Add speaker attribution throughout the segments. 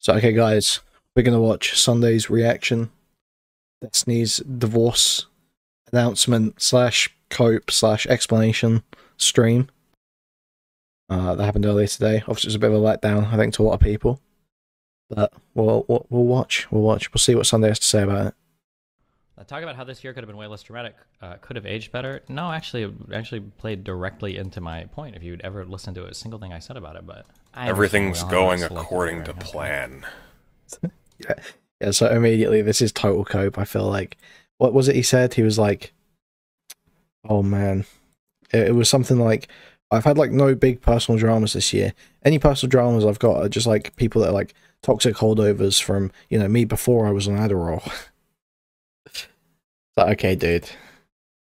Speaker 1: So, okay, guys, we're gonna watch Sunday's reaction, Destiny's divorce announcement slash cope slash explanation stream. That happened earlier today. Obviously, it was a bit of a letdown, I think, to a lot of people. But we'll watch. We'll see what Sunday has to say about it.
Speaker 2: Talk about how this year could have been way less dramatic. Could have aged better. No, actually, it actually played directly into my point. If you'd ever listened to a single thing I said about it, but
Speaker 3: everything's going according to plan.
Speaker 1: Yeah. So immediately, this is total cope. I feel like, what was it he said? He was like, "Oh man," it was something like, "I've had like no big personal dramas this year. Any personal dramas I've got are just like people that are like toxic holdovers from, you know, me before I was on Adderall." Like, okay, dude.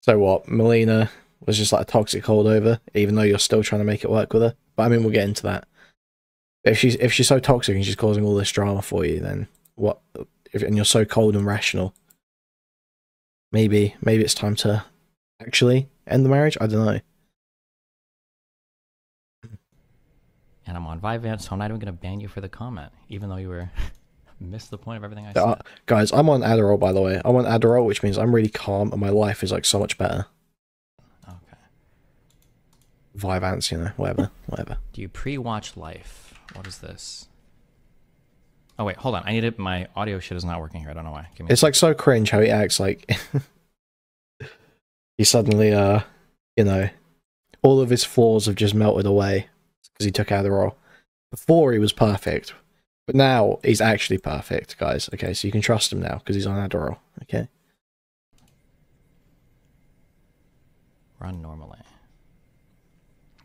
Speaker 1: So what? Melina was just like a toxic holdover, even though you're still trying to make it work with her. But I mean, we'll get into that. If she's so toxic and she's causing all this drama for you, then what? And you're so cold and rational, maybe it's time to actually end the marriage. I don't know.
Speaker 2: And I'm on Vyvanse, so I'm not even gonna ban you for the comment, even though you were. Missed the point of everything I said.
Speaker 1: Guys, I'm on Adderall, by the way. I'm on Adderall, which means I'm really calm and my life is like so much better.
Speaker 2: Okay.
Speaker 1: Vyvanse, you know, whatever.
Speaker 2: Do you pre-watch Life? What is this? Oh wait, hold on. I need it. My audio shit is not working here. I don't know why.
Speaker 1: It's like so cringe how he acts like he suddenly, you know, all of his flaws have just melted away because he took Adderall. Before he was perfect. But now he's actually perfect, guys. Okay, so you can trust him now because he's on Adderall. Okay.
Speaker 2: Run normally.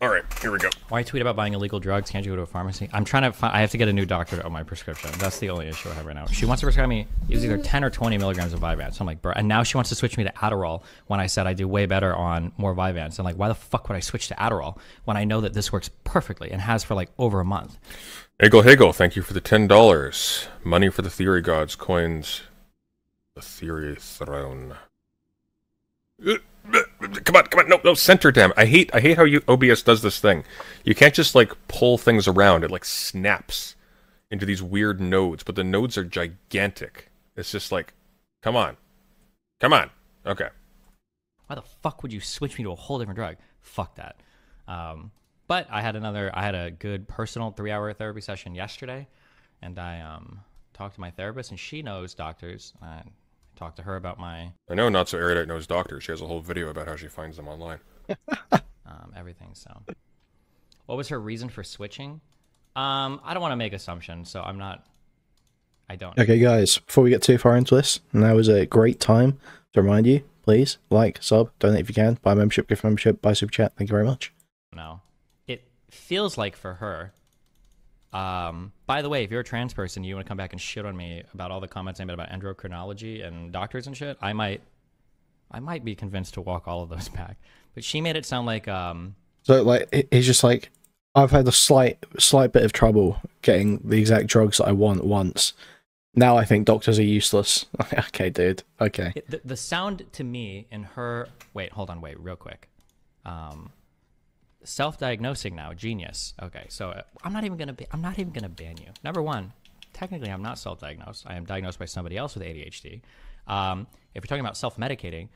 Speaker 3: All right, here we go.
Speaker 2: Why tweet about buying illegal drugs? Can't you go to a pharmacy? I'm trying to find. I have to get a new doctor on my prescription. That's the only issue I have right now. She wants to prescribe me. It was either 10 or 20 milligrams of Vyvanse. So I'm like, bro. And now she wants to switch me to Adderall when I said I do way better on more Vyvanse. I'm like, why the fuck would I switch to Adderall when I know that this works perfectly and has for like over a month?
Speaker 3: Hagel, thank you for the $10. Money for the theory gods, coins. The theory throne. Come on, no, center, damn. I hate how OBS does this thing. You can't just like pull things around. It like snaps into these weird nodes, but the nodes are gigantic. It's just like, come on. Okay.
Speaker 2: Why the fuck would you switch me to a whole different drug? Fuck that. But I had a good personal 3-hour therapy session yesterday, and I talked to my therapist, and she knows doctors. I talked to her about my...
Speaker 3: I know Not So Erudite knows doctors. She has a whole video about how she finds them online.
Speaker 2: Everything, so... What was her reason for switching? I don't want to make assumptions, so I don't.
Speaker 1: Okay, guys, before we get too far into this, now is a great time to remind you, please, like, sub, donate if you can, buy membership, gift membership, buy super chat. Thank you very much.
Speaker 2: No. It feels like for her... by the way, if you're a trans person, you want to come back and shit on me about all the comments I made about endocrinology and doctors and shit, I might be convinced to walk all of those back. But she made it sound like
Speaker 1: so like he's just like, I've had a slight bit of trouble getting the exact drugs that I want once. Now I think doctors are useless. Okay, dude. Okay.
Speaker 2: The sound to me in her wait, real quick. Self-diagnosing now, genius. Okay, so I'm not even gonna ban you. Number one, technically I'm not self-diagnosed. I am diagnosed by somebody else with ADHD. If you're talking about self-medicating,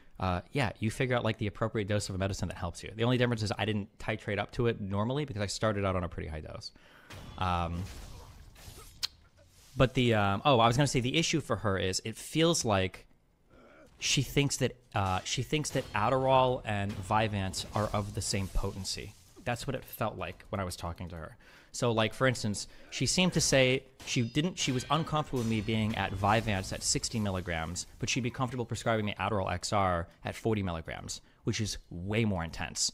Speaker 2: yeah, you figure out like the appropriate dose of a medicine that helps you. The only difference is I didn't titrate up to it normally because I started out on a pretty high dose. But the I was gonna say the issue for her is it feels like she thinks that Adderall and Vyvanse are of the same potency. That's what it felt like when I was talking to her. So, like, for instance, she seemed to say she was uncomfortable with me being at Vyvanse at 60 milligrams, but she'd be comfortable prescribing me Adderall XR at 40 milligrams, which is way more intense.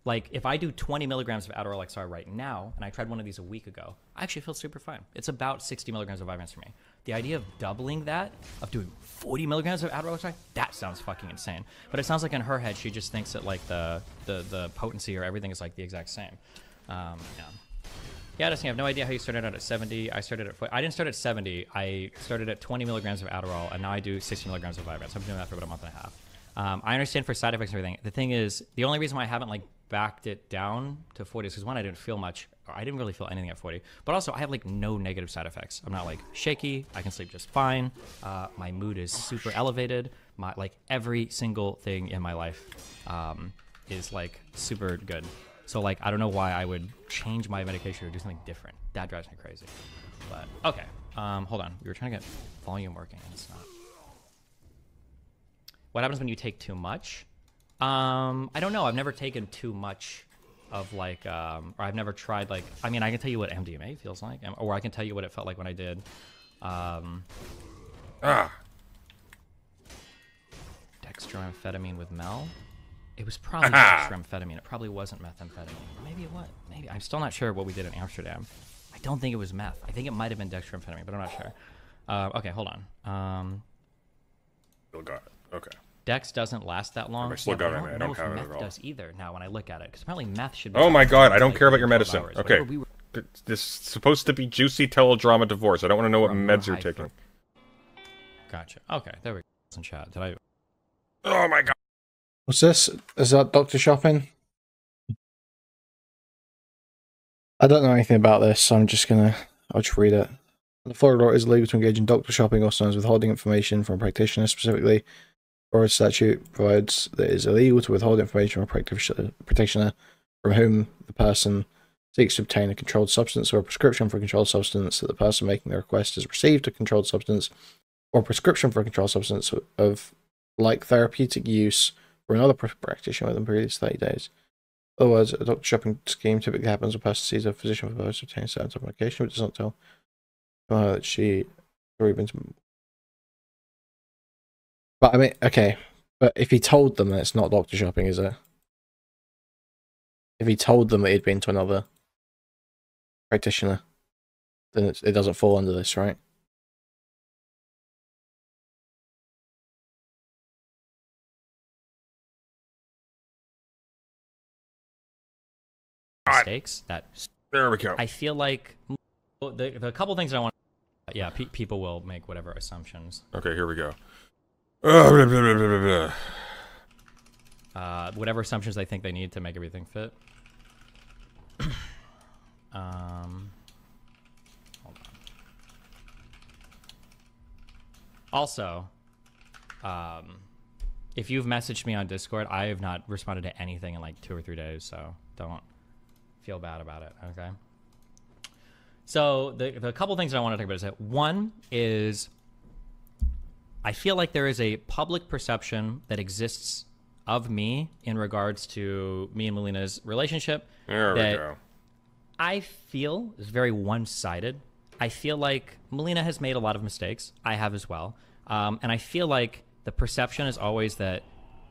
Speaker 2: Like, if I do 20 milligrams of Adderall XR right now, and I tried one of these a week ago, I actually feel super fine. It's about 60 milligrams of Vyvanse for me. The idea of doubling that, of doing 40 milligrams of Adderall XR, that sounds fucking insane. But it sounds like in her head, she just thinks that, like, the potency or everything is, like, the exact same. Yeah, I have no idea how you started out at 70. I didn't start at 70. I started at 20 milligrams of Adderall, and now I do 60 milligrams of Vyvanse. I've been doing that for about a month and a half. I understand for side effects and everything. The thing is, the only reason why I haven't, like, backed it down to 40 is because, one, I didn't feel much I didn't really feel anything at 40. But also, I have like no negative side effects. I'm not like shaky. I can sleep just fine. My mood is super elevated. My like every single thing in my life is like super good. So like I don't know why I would change my medication or do something different. That drives me crazy. But okay, hold on. We were trying to get volume working, and it's not. What happens when you take too much? I don't know. I've never taken too much of like, or I've never tried like. I mean, I can tell you what MDMA feels like, or I can tell you what it felt like when I did. Dextroamphetamine with Mel. It was probably dextroamphetamine. It probably wasn't methamphetamine. Maybe it was. Maybe I'm still not sure what we did in Amsterdam. I don't think it was meth. I think it might have been dextroamphetamine, but I'm not sure. Okay, hold on.
Speaker 3: Still got it. Okay.
Speaker 2: Dex doesn't last that long.
Speaker 3: I still got it. I don't have it
Speaker 2: meth
Speaker 3: at all.
Speaker 2: does either now when I look at it, because apparently meth should be.
Speaker 3: Oh my god! I don't care about your medicine.
Speaker 2: Hours.
Speaker 3: Okay. This is supposed to be juicy teledrama divorce. I don't want to know what meds you're taking.
Speaker 2: Gotcha. Okay, there we go. In chat. Did I?
Speaker 3: Oh my god.
Speaker 1: What's this? Is that Doctor Shopping? I don't know anything about this, so I'll just read it. The Florida law is illegal to engage in doctor shopping, also known as withholding information from a practitioner. Specifically, Florida statute provides that it is illegal to withhold information from a practitioner from whom the person seeks to obtain a controlled substance or a prescription for a controlled substance, that the person making the request has received a controlled substance or a prescription for a controlled substance of like therapeutic use for another practitioner within the previous 30 days. Otherwise, a doctor shopping scheme typically happens when a person sees a physician for the purpose of obtaining certain type of medication, but does not tell that she already been to... But I mean, okay, but if he told them that it's not doctor shopping, is it? If he told them that he'd been to another practitioner, then it doesn't fall under this, right?
Speaker 2: Mistakes that.
Speaker 3: There we go.
Speaker 2: I feel like the couple things that I want. Yeah, people will make whatever assumptions.
Speaker 3: Okay, here we go.
Speaker 2: Whatever assumptions they think they need to make everything fit. Hold on. Also, if you've messaged me on Discord, I have not responded to anything in like 2 or 3 days, so don't feel bad about it, okay? So the couple things that I want to talk about is that one is I feel like there is a public perception that exists of me in regards to me and Melina's relationship.
Speaker 3: There we go.
Speaker 2: I feel is very one-sided. I feel like Melina has made a lot of mistakes. I have as well. And I feel like the perception is always that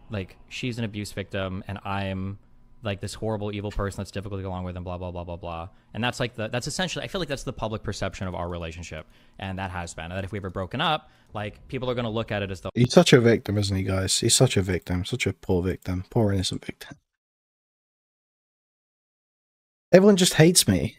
Speaker 2: like she's an abuse victim and I'm like this horrible evil person that's difficult to get along with and blah blah blah blah blah. And that's like that's essentially I feel like that's the public perception of our relationship, and that has been. And that if we ever broken up, like people are going to look at it as though
Speaker 1: he's such a victim, isn't he, guys? He's such a victim, such a poor victim, poor innocent victim. Everyone just hates me.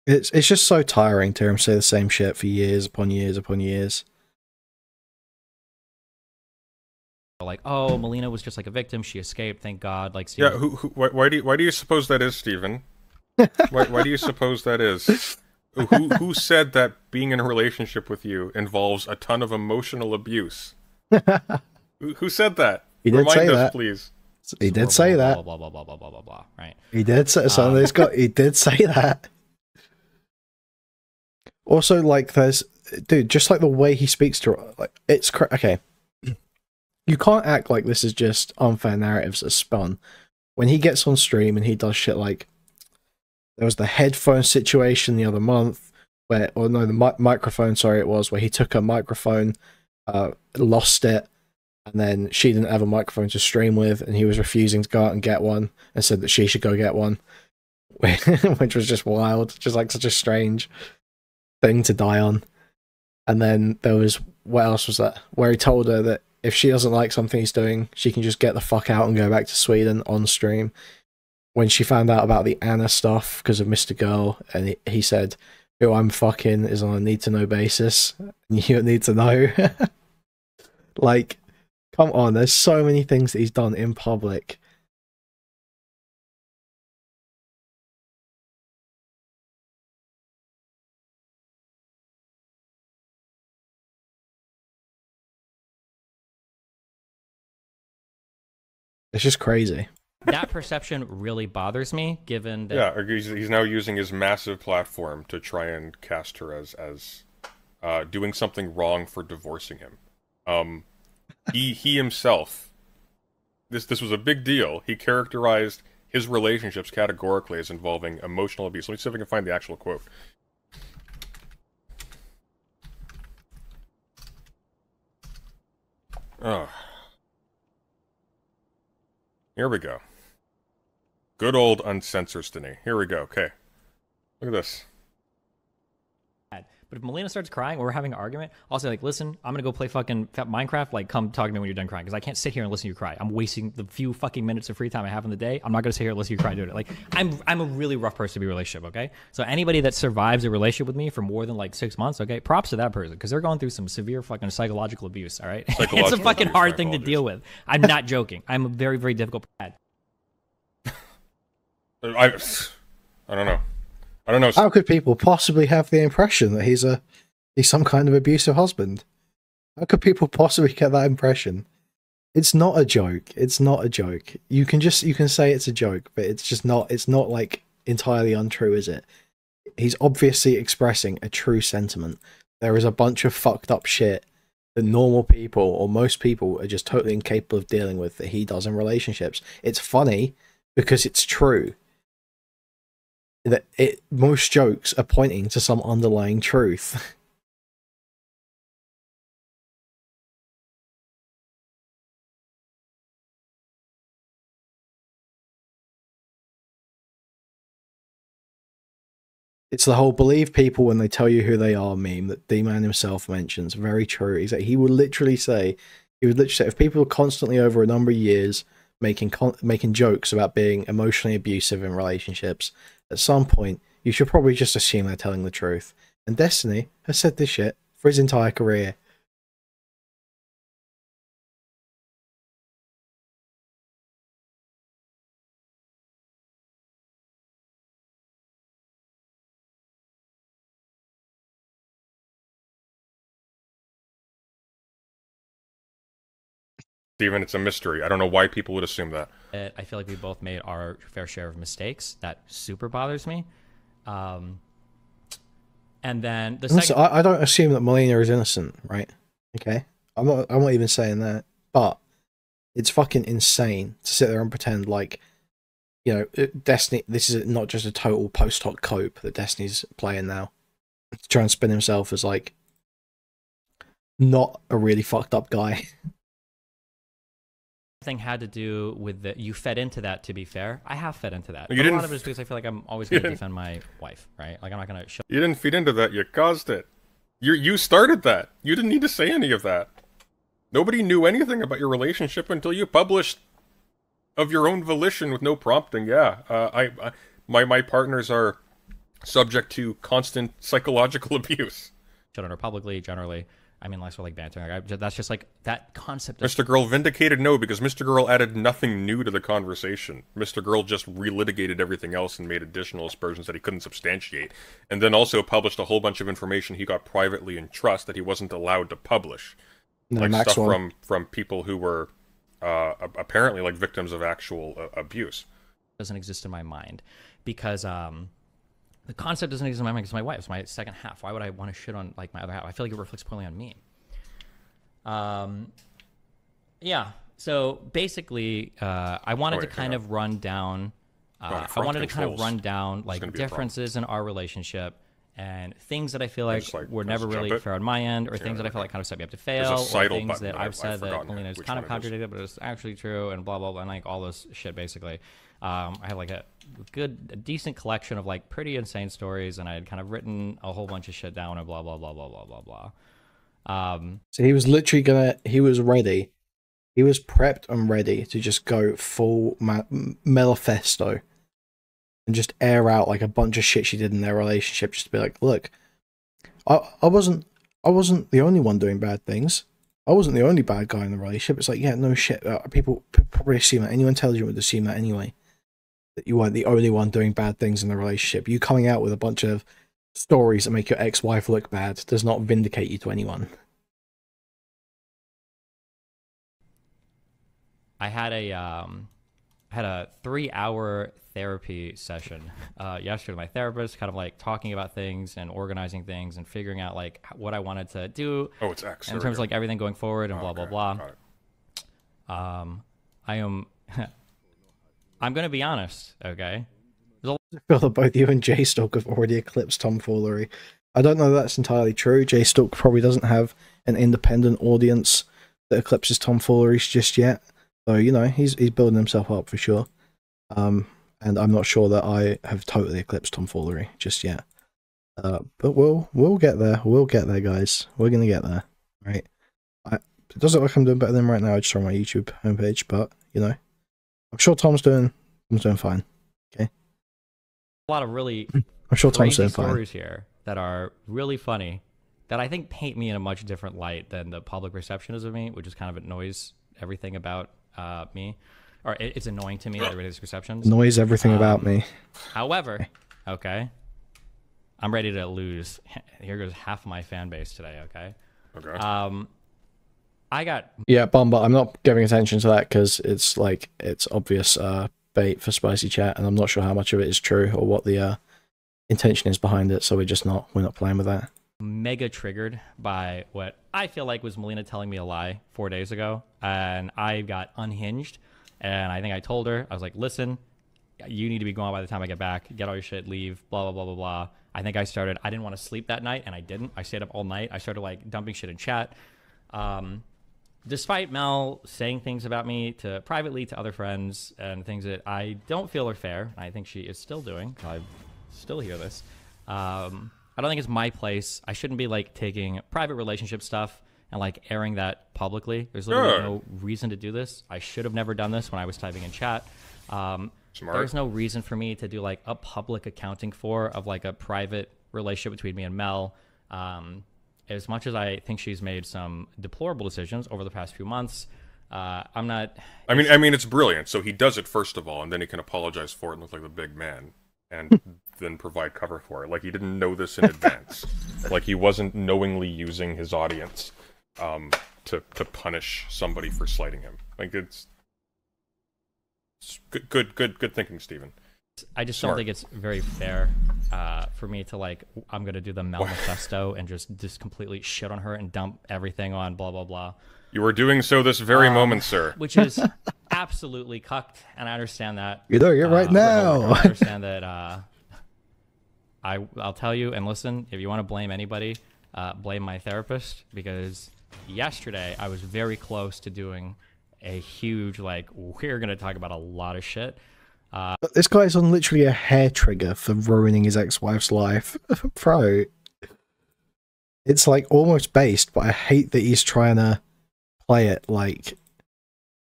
Speaker 1: It's just so tiring to hear him say the same shit for years upon years upon years.
Speaker 2: like, oh, Melina was just like a victim. She escaped. Thank God. Like, Steven,
Speaker 3: yeah. Why do you suppose that is, Steven? why do you suppose that is? Who said that being in a relationship with you involves a ton of emotional abuse? Who said that?
Speaker 1: He did
Speaker 3: Remind
Speaker 1: say
Speaker 3: us,
Speaker 1: that.
Speaker 3: Please.
Speaker 1: He did say that.
Speaker 2: blah blah blah blah blah blah blah. Right.
Speaker 1: He did say something's got. He did say that. Also, like, there's, dude, just like the way he speaks to her, like, it's okay. You can't act like this is just unfair narratives that spun. When he gets on stream and he does shit like, there was the headphone situation the other month, where, or no, the microphone, sorry, it was, where he took a microphone, lost it, and then she didn't have a microphone to stream with, and he was refusing to go out and get one, and said that she should go get one, which was just wild, just like such a strange thing to die on. And then there was, what else was that, where he told her that if she doesn't like something he's doing, she can just get the fuck out and go back to Sweden on stream. When she found out about the Anna stuff because of Mr. Girl, and he said, who I'm fucking is on a need-to-know basis, and you need to know. Like, Come on, there's so many things that he's done in public. It's just crazy.
Speaker 2: That perception really bothers me, given that.
Speaker 3: Yeah, he's now using his massive platform to try and cast her as doing something wrong for divorcing him. He himself, this was a big deal. He characterized his relationships categorically as involving emotional abuse. Let me see if I can find the actual quote. Oh. Here we go. Good old uncensorstony. Here we go. Okay. Look at this.
Speaker 2: But if Melina starts crying or we're having an argument, I'll say, like, listen, I'm going to go play fucking Minecraft. Like, come talk to me when you're done crying. Because I can't sit here and listen to you cry. I'm wasting the few fucking minutes of free time I have in the day. I'm not going to sit here and listen to you cry doing it. Like, I'm a really rough person to be in a relationship, okay? So anybody that survives a relationship with me for more than, like, 6 months, okay, props to that person. Because they're going through some severe fucking psychological abuse, all right? It's a fucking hard thing to deal with. I'm not joking. I'm a very, very difficult dad.
Speaker 3: I don't know. I don't know.
Speaker 1: How could people possibly have the impression that he's some kind of abusive husband? How could people possibly get that impression? It's not a joke. It's not a joke. You can say it's a joke, but it's just not. It's not like entirely untrue, is it? He's obviously expressing a true sentiment. There is a bunch of fucked up shit that normal people or most people are just totally incapable of dealing with that he does in relationships. It's funny because it's true. Most jokes are pointing to some underlying truth. It's the whole believe people when they tell you who they are meme that D-Man himself mentions. Very true. He would literally say, if people are constantly over a number of years making jokes about being emotionally abusive in relationships, at some point, you should probably just assume they're telling the truth. And Destiny has said this shit for his entire career.
Speaker 3: Steven, it's a mystery. I don't know why people would assume that.
Speaker 2: I feel like we both made our fair share of mistakes. That super bothers me. And then the second...
Speaker 1: I don't assume that Melina is innocent, right? Okay, I'm not even saying that, but it's fucking insane to sit there and pretend like, you know, Destiny. This is not just a total post hoc cope that Destiny's playing now. To try and spin himself as like not a really fucked up guy.
Speaker 2: Thing had to do with the you fed into that. To be fair, I have fed into that.
Speaker 3: You didn't,
Speaker 2: a lot of it is because I feel like I'm always going to defend my wife, right? Like I'm not going to show.
Speaker 3: You didn't feed into that. You caused it. You started that. You didn't need to say any of that. Nobody knew anything about your relationship until you published of your own volition with no prompting. Yeah, my partners are subject to constant psychological abuse.
Speaker 2: Children are publicly generally. I mean, unless we're like bantering. That's just like that concept.
Speaker 3: Mr. Girl vindicated? No, because Mr. Girl added nothing new to the conversation. Mr. Girl just relitigated everything else and made additional aspersions that he couldn't substantiate. And then also published a whole bunch of information he got privately in trust that he wasn't allowed to publish.
Speaker 1: No,
Speaker 3: like
Speaker 1: Maxwell.
Speaker 3: Stuff from people who were apparently like victims of actual abuse.
Speaker 2: Doesn't exist in my mind because the concept doesn't exist in my mind because my wife is my second half. Why would I want to shit on like my other half? I feel like it reflects poorly on me. Yeah. So basically, I wanted to kind of run down. I wanted to kind of run down like differences in our relationship and things that I feel like were never really fair on my end, or things that I feel like kind of set me up to fail, or things that I've said that Melina is kind of contradicted, but it's actually true, and blah blah blah, and like all this shit basically. I have like a decent collection of like pretty insane stories, and I had kind of written a whole bunch of shit down and blah blah blah blah blah blah blah.
Speaker 1: So he was literally he was ready. He was prepped and ready to just go full manifesto and just air out like a bunch of shit she did in their relationship, just to be like, look, I wasn't the only one doing bad things. I wasn't the only bad guy in the relationship. It's like, yeah, no shit. People probably assume that. Anyone intelligent would assume that anyway. That you weren't the only one doing bad things in the relationship. You coming out with a bunch of stories that make your ex-wife look bad does not vindicate you to anyone.
Speaker 2: I had a 3-hour therapy session yesterday with my therapist, kind of like talking about things and organizing things and figuring out like what I wanted to do.
Speaker 3: Oh, it's X.
Speaker 2: In terms of like everything going forward and blah blah blah. I am. I'm gonna be honest, okay?
Speaker 1: I feel that both you and J-Stalk have already eclipsed tomfoolery. I don't know that that's entirely true. J-Stalk probably doesn't have an independent audience that eclipses tomfoolery just yet. So, you know, he's building himself up for sure. And I'm not sure that I have totally eclipsed tomfoolery just yet. But we'll get there. We'll get there, guys. We're gonna get there, right? It doesn't look like I'm doing better than right now. I just saw my YouTube homepage, but you know, I'm sure Tom's doing fine. Okay.
Speaker 2: A lot of really
Speaker 1: I'm sure Tom's doing fine.
Speaker 2: Stories here that are really funny that I think paint me in a much different light than the public perception is of me, which is kind of annoys everything about me. Or it's annoying to me that everybody has perceptions.
Speaker 1: Annoys everything about me.
Speaker 2: However, okay, I'm ready to lose. Here goes half my fan base today, okay?
Speaker 3: Okay.
Speaker 2: I got...
Speaker 1: Yeah, Bomber, I'm not giving attention to that because it's like, it's obvious bait for spicy chat, and I'm not sure how much of it is true or what the intention is behind it, so we're not playing with that.
Speaker 2: Mega triggered by what I feel like was Melina telling me a lie 4 days ago, and I got unhinged, and I think I told her, I was like, listen, you need to be gone by the time I get back, get all your shit, leave, blah, blah, blah, blah, blah. I think I didn't want to sleep that night, and I didn't. I stayed up all night. I started like dumping shit in chat. Despite Mel saying things about me privately to other friends and things that I don't feel are fair, I think she is still doing. I still hear this. I don't think it's my place. I shouldn't be like taking private relationship stuff and like airing that publicly. There's literally no reason to do this. I should have never done this when I was typing in chat. There's no reason for me to do like a public accounting of like a private relationship between me and Mel. As much as I think she's made some deplorable decisions over the past few months, I'm not...
Speaker 3: I mean, it's brilliant. So he does it first of all, and then he can apologize for it and look like the big man, and then provide cover for it. Like he didn't know this in advance. Like he wasn't knowingly using his audience to punish somebody for slighting him. Like it's good thinking, Steven.
Speaker 2: I just don't think it's very fair for me to like, I'm going to do the Mel Manifesto and just completely shit on her and dump everything on blah, blah, blah.
Speaker 3: You are doing so this very moment, sir.
Speaker 2: Which is absolutely cucked, and I understand that.
Speaker 1: You're doing it right now.
Speaker 2: I understand that. I'll tell you, and listen, if you want to blame anybody, blame my therapist, because yesterday I was very close to doing a huge, like, we're going to talk about a lot of shit.
Speaker 1: But this guy's on literally a hair trigger for ruining his ex-wife's life. Bro. It's like almost based, but I hate that he's trying to play it like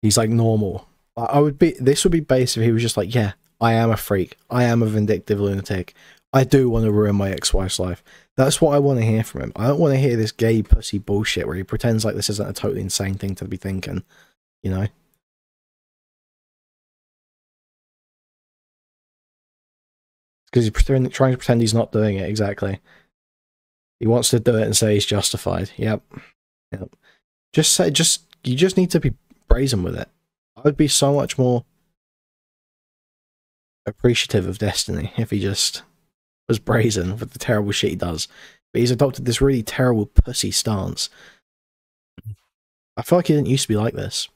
Speaker 1: he's like normal. This would be based if he was just like, yeah, I am a freak. I am a vindictive lunatic. I do want to ruin my ex-wife's life. That's what I want to hear from him. I don't want to hear this gay pussy bullshit where he pretends like this isn't a totally insane thing to be thinking, you know? Because he's trying to pretend he's not doing it, exactly. He wants to do it and say he's justified. Yep. You just need to be brazen with it. I would be so much more appreciative of Destiny if he just was brazen with the terrible shit he does. But he's adopted this really terrible pussy stance. I feel like he didn't used to be like this.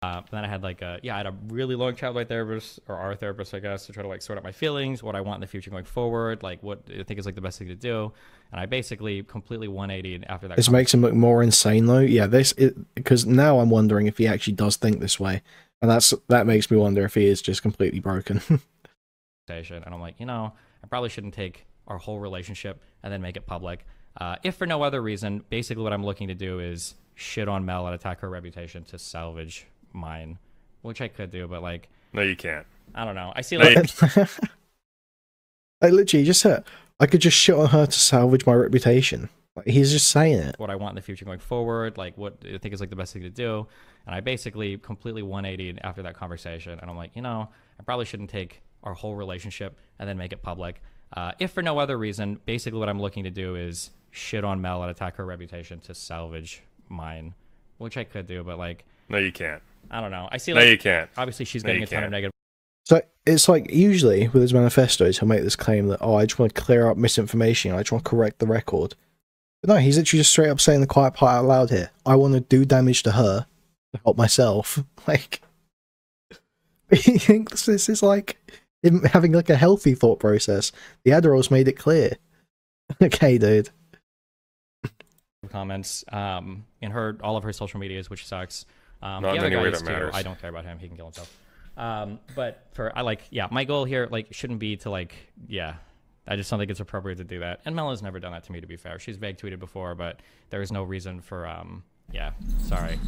Speaker 2: Then I had like I had a really long chat with my therapist, or our therapist, I guess, to try to like sort out my feelings, what I want in the future going forward, like what I think is like the best thing to do. And I basically completely 180 after that.
Speaker 1: This makes him look more insane though. Yeah, because now I'm wondering if he actually does think this way, and that makes me wonder if he is just completely broken.
Speaker 2: And I'm like, I probably shouldn't take our whole relationship and then make it public. If for no other reason, basically what I'm looking to do is shit on Mel and attack her reputation to salvage mine, which I could do, but like,
Speaker 3: no, you can't.
Speaker 2: I don't know. I see like
Speaker 1: I literally just said I could just shit on her to salvage my reputation. Like, he's just saying it.
Speaker 2: what I want in the future going forward, like what I think is like the best thing to do. And I basically completely 180'd after that conversation. And I'm like, I probably shouldn't take our whole relationship and then make it public. If for no other reason, basically what I'm looking to do is shit on Mel and attack her reputation to salvage mine, which I could do, but like,
Speaker 3: No, you can't.
Speaker 2: I don't know. I see.
Speaker 3: No,
Speaker 2: Like,
Speaker 3: you can't.
Speaker 2: obviously, she's
Speaker 3: No,
Speaker 2: getting
Speaker 3: you
Speaker 2: a ton of
Speaker 3: can't.
Speaker 2: negative.
Speaker 1: So it's like usually with his manifestos, he'll make this claim that, I just want to clear up misinformation. I just want to correct the record. But no, he's literally just straight up saying the quiet part out loud here. I want to do damage to her to help myself. Like, he thinks this is like him having like a healthy thought process. The Adderall's made it clear. Okay, dude.
Speaker 2: Comments in all of her social medias, which sucks.
Speaker 3: Not
Speaker 2: the
Speaker 3: in
Speaker 2: other
Speaker 3: any
Speaker 2: guy
Speaker 3: way
Speaker 2: is
Speaker 3: that
Speaker 2: too.
Speaker 3: matters.
Speaker 2: I don't care about him. He can kill himself. But my goal here shouldn't be to I just don't think it's appropriate to do that. And Mella's never done that to me, to be fair. She's vague tweeted before, but there is no reason for sorry.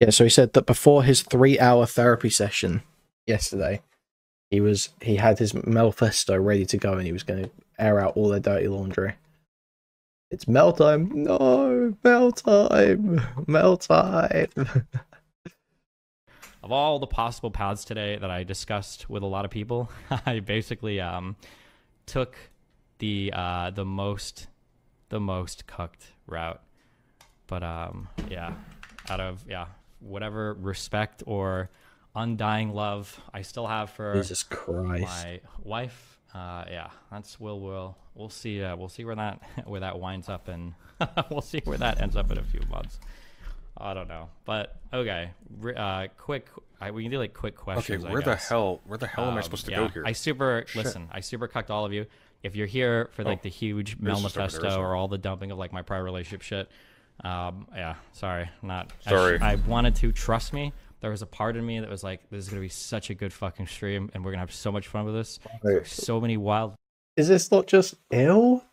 Speaker 1: Yeah, so he said that before his 3-hour therapy session yesterday, he had his manifesto ready to go and he was going to air out all their dirty laundry. It's Mel time. No, Mel time. Mel time.
Speaker 2: Of all the possible paths today that I discussed with a lot of people, I basically took the most cooked route. But out of whatever respect or undying love I still have for
Speaker 1: Jesus Christ.
Speaker 2: my wife. We'll see where that winds up, and we'll see where that ends up in a few months. I don't know, but okay. We can do like quick questions.
Speaker 3: Okay, where the hell am I supposed to go here?
Speaker 2: I super cucked all of you. If you're here for like the huge manifesto or all the dumping of like my prior relationship shit, sorry, not
Speaker 3: sorry.
Speaker 2: I wanted to trust me. There was a part of me that was like, this is gonna be such a good fucking stream, and we're gonna have so much fun with this. There's so many wild.
Speaker 1: Is this not just ill?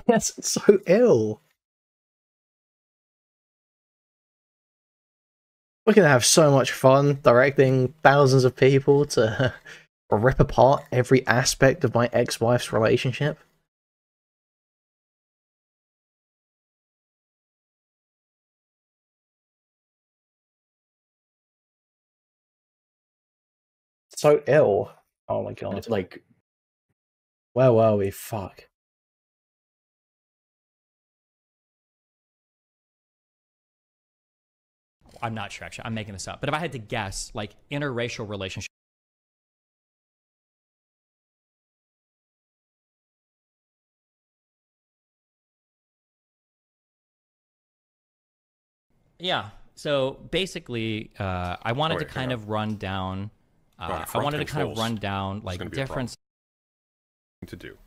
Speaker 1: That's so ill. We're gonna have so much fun directing thousands of people to rip apart every aspect of my ex-wife's relationship. So ill. Oh my god. Like, where were we? Fuck.
Speaker 2: I'm not sure, actually. I'm making this up. But if I had to guess, like, interracial relationship. Yeah. So basically, I wanted to kind of run down. I wanted to kind of run down like different
Speaker 3: to do.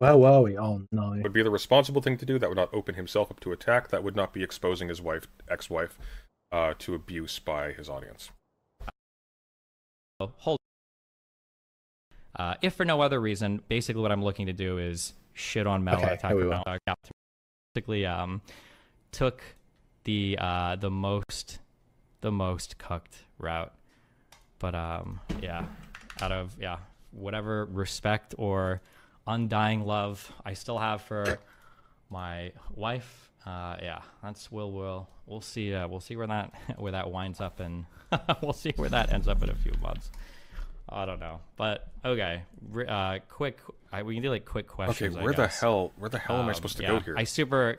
Speaker 1: Where were we? Oh no.
Speaker 3: Would be the responsible thing to do. That would not open himself up to attack. That would not be exposing his ex-wife, to abuse by his audience.
Speaker 2: Hold. If for no other reason, basically what I'm looking to do is shit on Mel and attack Mel. Basically, took the most cooked route. But out of whatever respect or undying love I still have for my wife. We'll see where that winds up, and we'll see where that ends up in a few months. I don't know, but okay. We can do like quick questions.
Speaker 3: Okay, where the hell am I supposed to go here?
Speaker 2: I super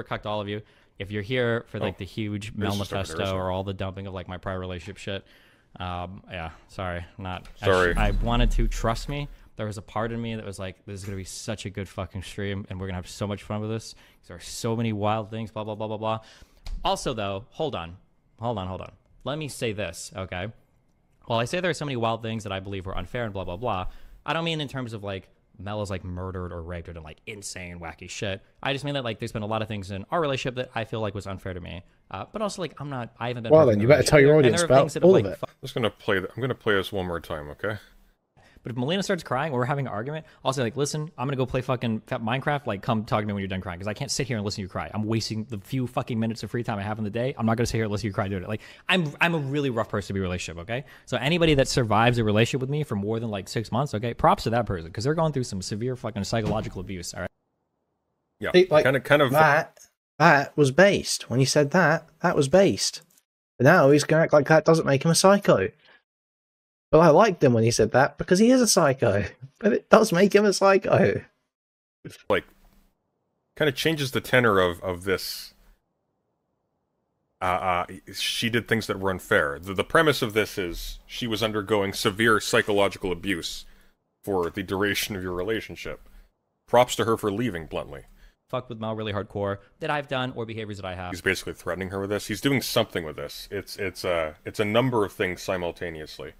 Speaker 2: cucked all of you. If you're here for like the huge manifesto or all the dumping of like my prior relationship shit, sorry, not sorry. I wanted to trust me. There was a part of me that was like, this is gonna be such a good fucking stream, and we're gonna have so much fun with this. There are so many wild things, blah blah blah blah blah. Also, though, hold on. Let me say this, okay? While I say there are so many wild things that I believe were unfair and blah blah blah, I don't mean in terms of like Mel is like murdered or raped or done like insane wacky shit. I just mean that like there's been a lot of things in our relationship that I feel like was unfair to me. But also like I haven't been.
Speaker 1: Well then, you better tell your audience about all of it.
Speaker 3: I'm gonna play this one more time, okay?
Speaker 2: But if Melina starts crying or we're having an argument, I'll say like, listen, I'm gonna go play fucking Minecraft. Like, come talk to me when you're done crying, because I can't sit here and listen to you cry. I'm wasting the few fucking minutes of free time I have in the day. I'm not gonna sit here and listen to you cry doing it. Like, I'm a really rough person to be in a relationship. Okay, so anybody that survives a relationship with me for more than like 6 months, okay, props to that person, because they're going through some severe fucking psychological abuse. All right.
Speaker 3: Yeah,
Speaker 1: See, like,
Speaker 3: kind of.
Speaker 1: That was based. When he said that was based. But now he's going to act like that doesn't make him a psycho. But I liked him when he said that because he is a psycho. But it does make him a psycho.
Speaker 3: Like, kind of changes the tenor of this. She did things that were unfair. The premise of this is she was undergoing severe psychological abuse for the duration of your relationship. Props to her for leaving, bluntly.
Speaker 2: Fuck with Mel really hardcore that I've done, or behaviors that I have.
Speaker 3: He's basically threatening her with this. He's doing something with this. It's a number of things simultaneously.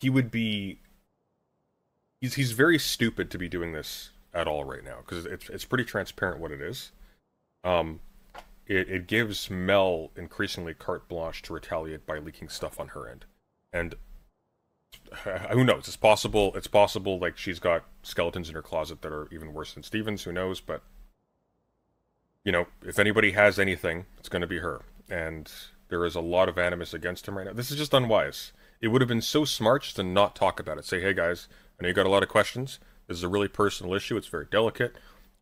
Speaker 3: He would be. He's very stupid to be doing this at all right now, because it's pretty transparent what it is. It gives Mel increasingly carte blanche to retaliate by leaking stuff on her end, and who knows? It's possible. It's possible. Like, she's got skeletons in her closet that are even worse than Steven's. Who knows? But you know, if anybody has anything, it's going to be her. And there is a lot of animus against him right now. This is just unwise. It would have been so smart just to not talk about it. Say, hey guys, I know you got a lot of questions. This is a really personal issue. It's very delicate.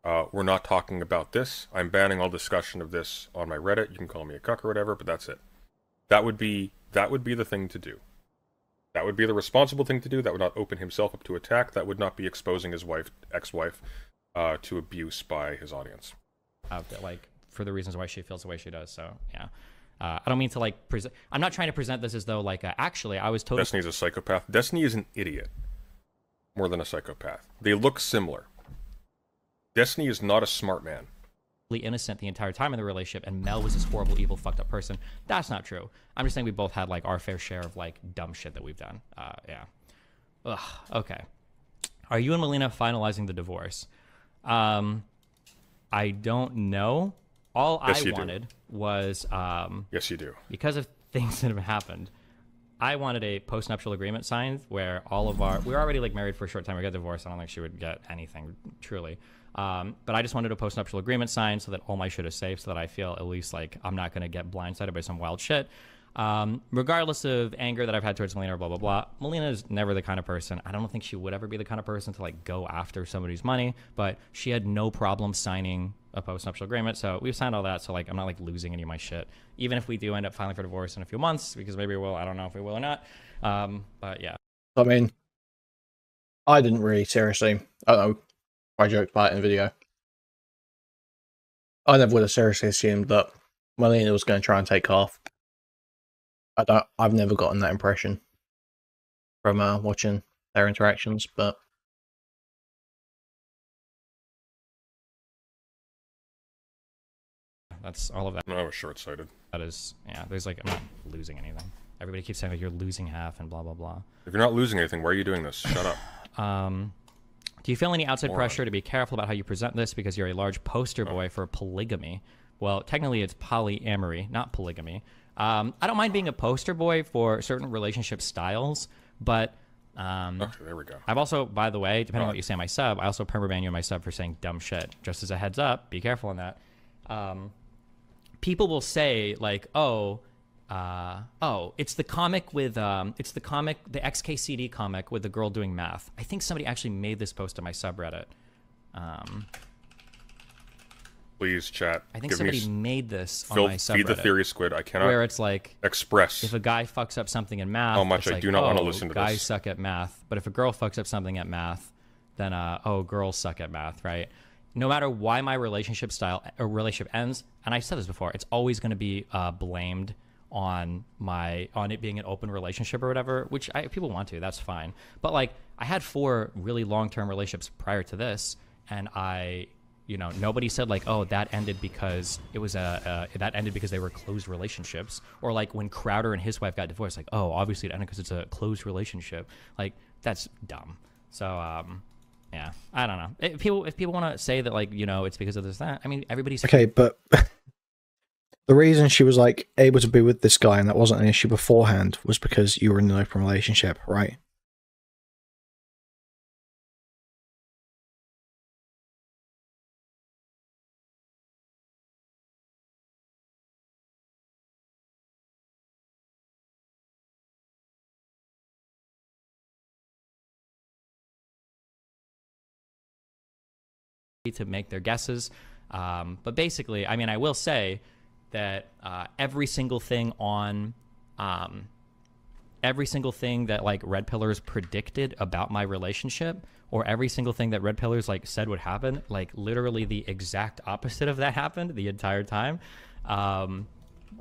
Speaker 3: We're not talking about this. I'm banning all discussion of this on my Reddit. You can call me a cuck or whatever, but that's it. That would be the thing to do. That would be the responsible thing to do. That would not open himself up to attack. That would not be exposing his ex-wife, to abuse by his audience.
Speaker 2: Like, for the reasons why she feels the way she does. So yeah, I don't mean to like present. I'm not trying to present this as though like actually I was totally.
Speaker 3: Destiny's a psychopath. Destiny is an idiot, more than a psychopath. They look similar. Destiny is not a smart man.
Speaker 2: Innocent the entire time in the relationship, and Mel was this horrible, evil, fucked up person. That's not true. I'm just saying we both had like our fair share of like dumb shit that we've done. Yeah. Ugh, okay. Are you and Melina finalizing the divorce? I don't know. All
Speaker 3: yes,
Speaker 2: I wanted was
Speaker 3: yes, you do.
Speaker 2: Because of things that have happened. I wanted a post-nuptial agreement signed where all of our... We were already like married for a short time. We got divorced. I don't think she would get anything, truly. But I just wanted a post-nuptial agreement signed so that all my shit is safe, so that I feel at least like I'm not going to get blindsided by some wild shit. Regardless of anger that I've had towards Melina or blah, blah, blah. Melina is never the kind of person... I don't think she would ever be the kind of person to like go after somebody's money, but she had no problem signing a post-nuptial agreement, so we've signed all that, so like I'm not like losing any of my shit, even if we do end up filing for divorce in a few months, because maybe we will. I don't know if we will or not. But yeah.
Speaker 1: I mean, I didn't really seriously. I don't know. I joked about it in the video. I never would have seriously assumed that Melina was going to try and take off. I've never gotten that impression from watching their interactions, but.
Speaker 2: That's all of that.
Speaker 3: No, I was short-sighted.
Speaker 2: That is, yeah, there's like, I'm not losing anything. Everybody keeps saying like you're losing half and blah, blah, blah.
Speaker 3: If you're not losing anything, why are you doing this? Shut up.
Speaker 2: Do you feel any outside pressure to be careful about how you present this because you're a large poster boy for polygamy? Well, technically it's polyamory, not polygamy. I don't mind being a poster boy for certain relationship styles, but
Speaker 3: okay, there we go.
Speaker 2: I've also, by the way, depending on what you say in my sub, I also permaban you in my sub for saying dumb shit. Just as a heads up, be careful on that. People will say like, oh, it's the comic with, the XKCD comic with the girl doing math. I think somebody actually made this post on my subreddit.
Speaker 3: Please, chat.
Speaker 2: I think somebody made this on my subreddit.
Speaker 3: Feed the theory squid. I cannot.
Speaker 2: Where it's like
Speaker 3: express
Speaker 2: if a guy fucks up something in math.
Speaker 3: How much I do not want to listen to
Speaker 2: guys
Speaker 3: this.
Speaker 2: suck at math, but if a girl fucks up something at math, then girls suck at math, right? No matter why my relationship ends, and I've said this before, it's always going to be blamed on it being an open relationship or whatever, which people want to, that's fine. But like, I had 4 really long-term relationships prior to this, and nobody said like, oh, that ended because it was that ended because they were closed relationships, or like when Crowder and his wife got divorced, like, oh, obviously it ended because it's a closed relationship. Like, that's dumb. So yeah, I don't know. If people want to say that, like, it's because of this, that, I mean, everybody's
Speaker 1: okay, but The reason she was like able to be with this guy and that wasn't an issue beforehand was because you were in an open relationship, right?
Speaker 2: To make their guesses. But basically, I mean, I will say that every single thing that like Red Pillars predicted about my relationship, or every single thing that Red Pillars like said would happen, like literally the exact opposite of that happened the entire time.
Speaker 1: Oh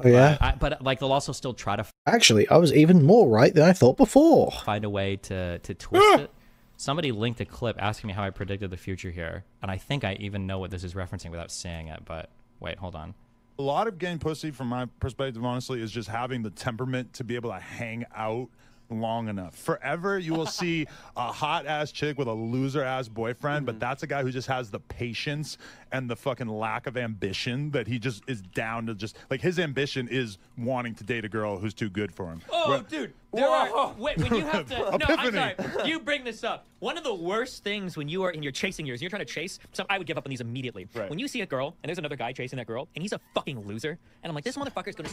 Speaker 1: yeah.
Speaker 2: But like they'll also still try to
Speaker 1: Actually, I was even more right than I thought before.
Speaker 2: find a way to twist it. Somebody linked a clip asking me how I predicted the future here, and I think I even know what this is referencing without saying it, but wait, hold on.
Speaker 4: A lot of getting pussy, from my perspective, honestly, is just having the temperament to be able to hang out long enough. Forever, you will see a hot-ass chick with a loser-ass boyfriend, but that's a guy who just has the patience and the fucking lack of ambition that he just is down to just, like, his ambition is wanting to date a girl who's too good for him.
Speaker 5: Dude, wait, when you have to, no, I'm sorry, you bring this up. One of the worst things when you are in your chasing years, you're trying to chase, so I would give up on these immediately.
Speaker 4: Right.
Speaker 5: When you see a girl, and there's another guy chasing that girl, and he's a fucking loser, and I'm like, this motherfucker's gonna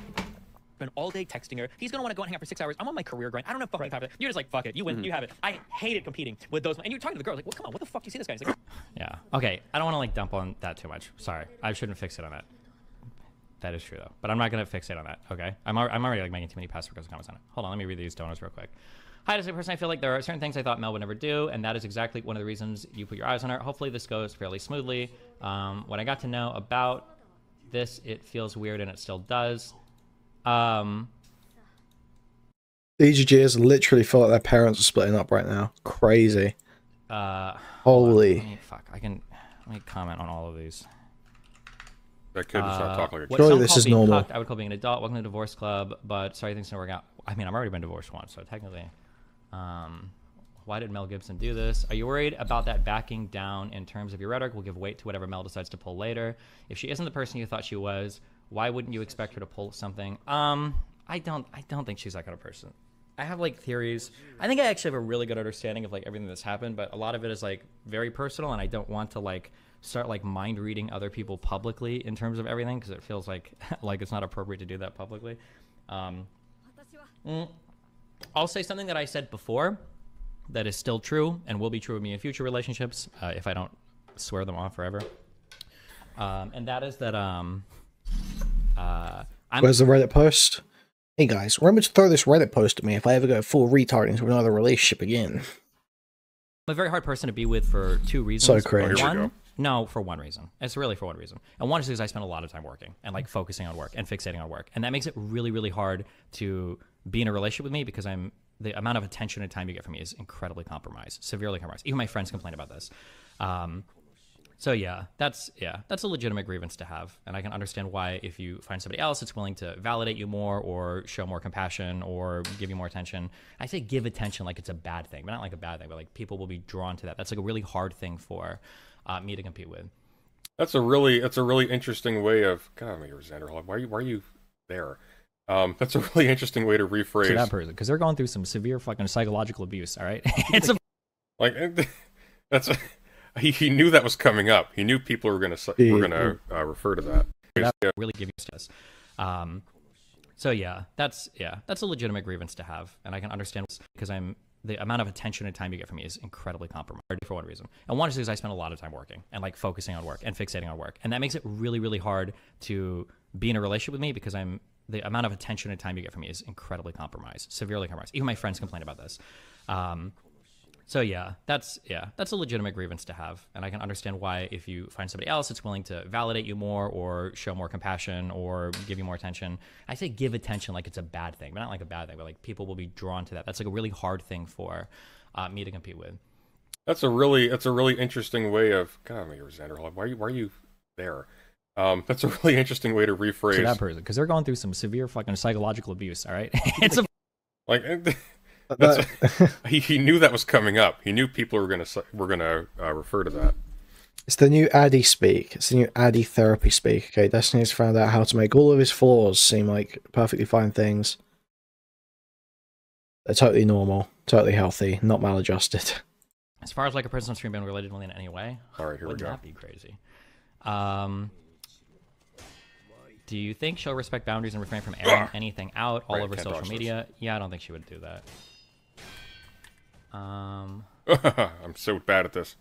Speaker 5: spend all day texting her. He's gonna want to go and hang out for 6 hours. I'm on my career grind. I don't have fucking time for that. You're just like, fuck it. You win. You have it. I hated competing with those. And you're talking to the girls like, well, come on, what the fuck do you see this guy? He's like,
Speaker 2: Yeah. Okay. I don't want to like dump on that too much. Sorry. I shouldn't fixate on that. That is true though. But I'm not gonna fixate on that. Okay. I'm already like making too many passive aggressive comments on it. Hold on. Let me read these donors real quick. Hi, as a person, I feel like there are certain things I thought Mel would never do, and that is exactly one of the reasons you put your eyes on her. Hopefully this goes fairly smoothly. When I got to know about this, it feels weird, and it still does.
Speaker 1: DGGs literally feel like their parents are splitting up right now. Crazy. Holy.
Speaker 2: Let me comment on all of these.
Speaker 3: That kid does not talk like a kid.
Speaker 1: Surely this is normal.
Speaker 2: I would call being an adult. Welcome to the divorce club, but sorry things didn't work out. I mean, I've already been divorced once, so technically. Why did Mel Gibson do this? Are you worried about that backing down in terms of your rhetoric will give weight to whatever Mel decides to pull later? If she isn't the person you thought she was, why wouldn't you expect her to pull something? I don't think she's that kind of person. I have like theories. I think I actually have a really good understanding of like everything that's happened, but a lot of it is like very personal, and I don't want to like start like mind reading other people publicly in terms of everything, because it feels like like it's not appropriate to do that publicly. I'll say something that I said before that is still true and will be true of me in future relationships if I don't swear them off forever. And that is that
Speaker 1: Where's the Reddit post? Hey guys, remember to throw this Reddit post at me if I ever go full retard into another relationship again.
Speaker 2: I'm a very hard person to be with for two reasons.
Speaker 1: So cringe.
Speaker 2: For one reason. It's really for one reason. And one is because I spend a lot of time working and like focusing on work and fixating on work. And that makes it really, really hard to be in a relationship with me, because the amount of attention and time you get from me is incredibly compromised, severely compromised. Even my friends complain about this. So that's a legitimate grievance to have, and I can understand why if you find somebody else that's willing to validate you more or show more compassion or give you more attention. I say give attention like it's a bad thing, but not like a bad thing, but like people will be drawn to that. That's like a really hard thing for me to compete with.
Speaker 3: That's a really interesting way of God. Xander, why are you there? That's a really interesting way to rephrase
Speaker 2: to that person, because they're going through some severe fucking psychological abuse. All right, it's a
Speaker 3: He knew that was coming up. He knew people were gonna refer to that.
Speaker 2: That really give you stress. That's a legitimate grievance to have, and I can understand because the amount of attention and time you get from me is incredibly compromised for one reason. And one is because I spend a lot of time working and like focusing on work and fixating on work, and that makes it really, really hard to be in a relationship with me, because the amount of attention and time you get from me is incredibly compromised, severely compromised. Even my friends complain about this. That's a legitimate grievance to have, and I can understand why if you find somebody else that's willing to validate you more or show more compassion or give you more attention. I say give attention like it's a bad thing, but not like a bad thing, but like people will be drawn to that. That's like a really hard thing for me to compete with.
Speaker 3: That's a really interesting way of God. Xander, why are you there? That's a really interesting way to rephrase
Speaker 2: to that person, because they're going through some severe fucking psychological abuse. All right, it's a
Speaker 3: he knew that was coming up. He knew people were gonna refer to that.
Speaker 1: It's the new Addy speak. It's the new Addy therapy speak. Okay, Destiny's found out how to make all of his flaws seem like perfectly fine things. They're totally normal, totally healthy, not maladjusted.
Speaker 2: As far as like a person on stream being related to Melina in any way,
Speaker 3: All right, here we
Speaker 2: wouldn't
Speaker 3: go.
Speaker 2: that be crazy? Do you think she'll respect boundaries and refrain from airing anything out all
Speaker 3: Right,
Speaker 2: over
Speaker 3: can't
Speaker 2: social
Speaker 3: dodge this.
Speaker 2: media? Yeah, I don't think she would do that.
Speaker 3: I'm so bad at this.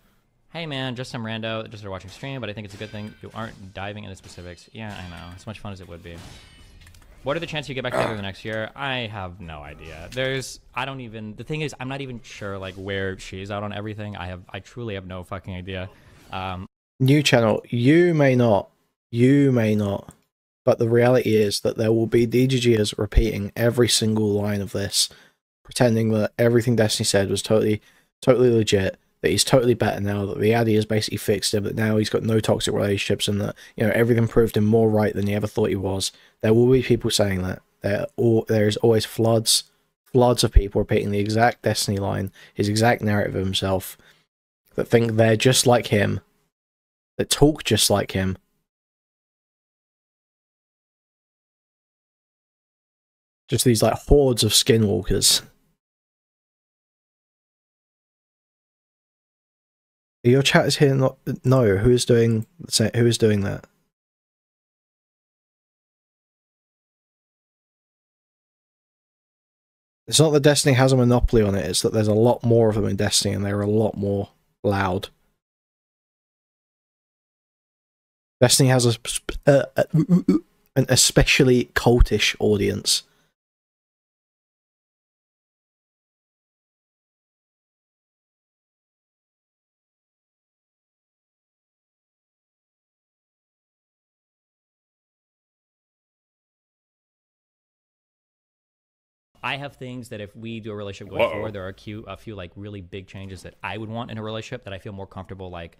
Speaker 2: Hey man, just some rando, just started watching stream, but I think it's a good thing you aren't diving into specifics. Yeah, I know. As much fun as it would be. What are the chances you get back together the next year? I have no idea. The thing is, I'm not even sure like where she's out on everything. I truly have no fucking idea.
Speaker 1: New channel, you may not, but the reality is that there will be DGGers repeating every single line of this, pretending that everything Destiny said was totally legit, that he's totally better now, that the Addy has basically fixed him, that now he's got no toxic relationships, and that, you know, everything proved him more right than he ever thought he was. There will be people saying that. There is always floods of people repeating the exact Destiny line, his exact narrative of himself, that think they're just like him, that talk just like him. Just these like hordes of skinwalkers. Your chat is here. Not no. Who is doing that? It's not that Destiny has a monopoly on it. It's that there's a lot more of them in Destiny, and they're a lot more loud. Destiny has an especially cultish audience.
Speaker 2: I have things that if we do a relationship going forward, there are a few like really big changes that I would want in a relationship that I feel more comfortable like.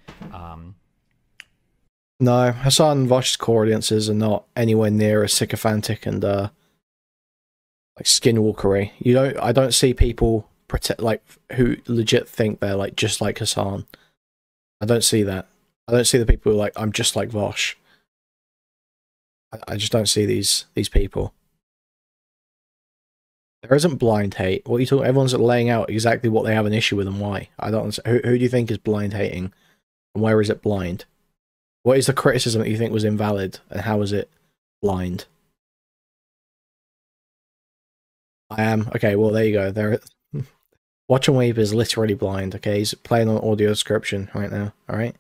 Speaker 1: No, Hassan and Vosh's core audiences are not anywhere near as sycophantic and like skinwalkery. I don't see people who legit think they're like just like Hassan. I don't see that. I don't see the people who are like, I'm just like Vosh. I just don't see these people. There isn't blind hate. What are you talking? Everyone's laying out exactly what they have an issue with and why. I don't understand. Who do you think is blind hating, and where is it blind? What is the criticism that you think was invalid, and how is it blind? I am. Okay, well, there you go. There. Watch and Weep is literally blind, okay? He's playing on audio description right now, alright?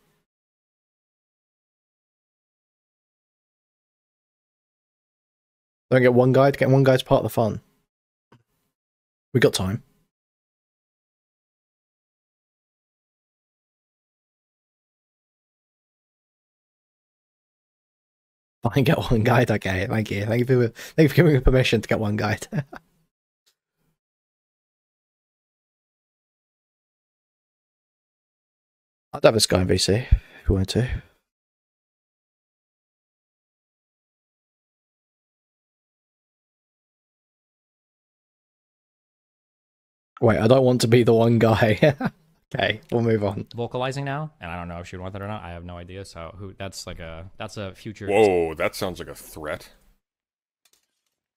Speaker 1: Don't get one guide. Get one guide's part of the fun. We got time. Fine, get one guide. Okay, thank you. Thank you for giving me permission to get one guide. I'd have this guy in VC if you wanted to. Wait, I don't want to be the one guy. Okay, we'll move on.
Speaker 2: Vocalizing now, and I don't know if she would want that or not. I have no idea. So that's a future.
Speaker 3: Whoa, that sounds like a threat.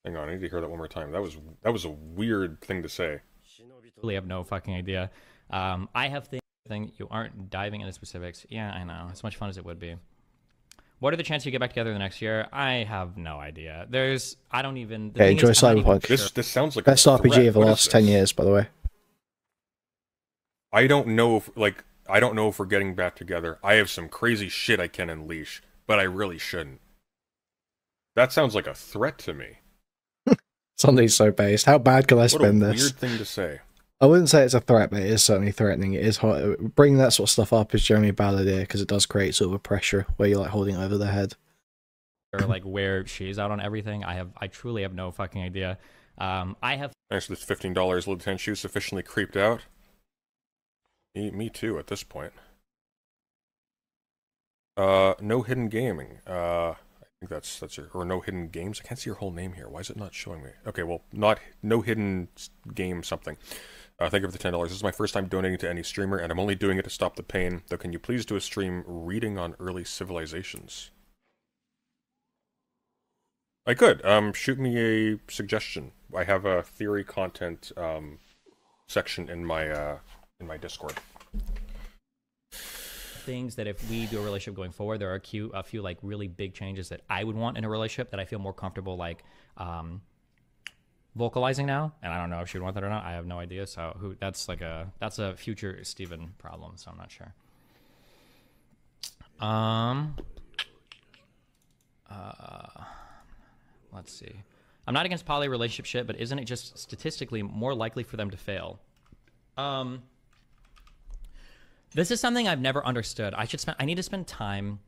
Speaker 3: Hang on, I need to hear that one more time. That was a weird thing to say.
Speaker 2: Really have no fucking idea. I have things you aren't diving into specifics. Yeah, I know. As much fun as it would be. What are the chances you get back together the next year? I have no idea. I don't even.
Speaker 1: Okay, enjoy Cyberpunk.
Speaker 3: This sounds like
Speaker 1: best RPG of the last 10 years, by the way.
Speaker 3: I don't know if we're getting back together. I have some crazy shit I can unleash, but I really shouldn't. That sounds like a threat to me.
Speaker 1: Something's so based. How bad can I spin this?
Speaker 3: Weird thing to say.
Speaker 1: I wouldn't say it's a threat, but it is certainly threatening. It is hard. Bringing that sort of stuff up is generally a bad idea because it does create sort of a pressure where you're like holding it over their head.
Speaker 2: Or like where she's out on everything. I truly have no fucking idea. I have.
Speaker 3: Thanks for this $15. Lieutenant Shoe sufficiently creeped out. Me too at this point. No hidden gaming. I think that's your, or no hidden games. I can't see your whole name here. Why is it not showing me? Okay, well, no hidden game something. Thank you for the $10. This is my first time donating to any streamer, and I'm only doing it to stop the pain. Though, can you please do a stream reading on early civilizations? I could. Shoot me a suggestion. I have a theory content section in my Discord.
Speaker 2: Things that if we do a relationship going forward, there are a few like really big changes that I would want in a relationship that I feel more comfortable like vocalizing now, and I don't know if she'd want that or not. I have no idea. So that's a future Steven problem. So I'm not sure. Let's see. I'm not against poly relationship shit, but isn't it just statistically more likely for them to fail? This is something I've never understood. I need to spend time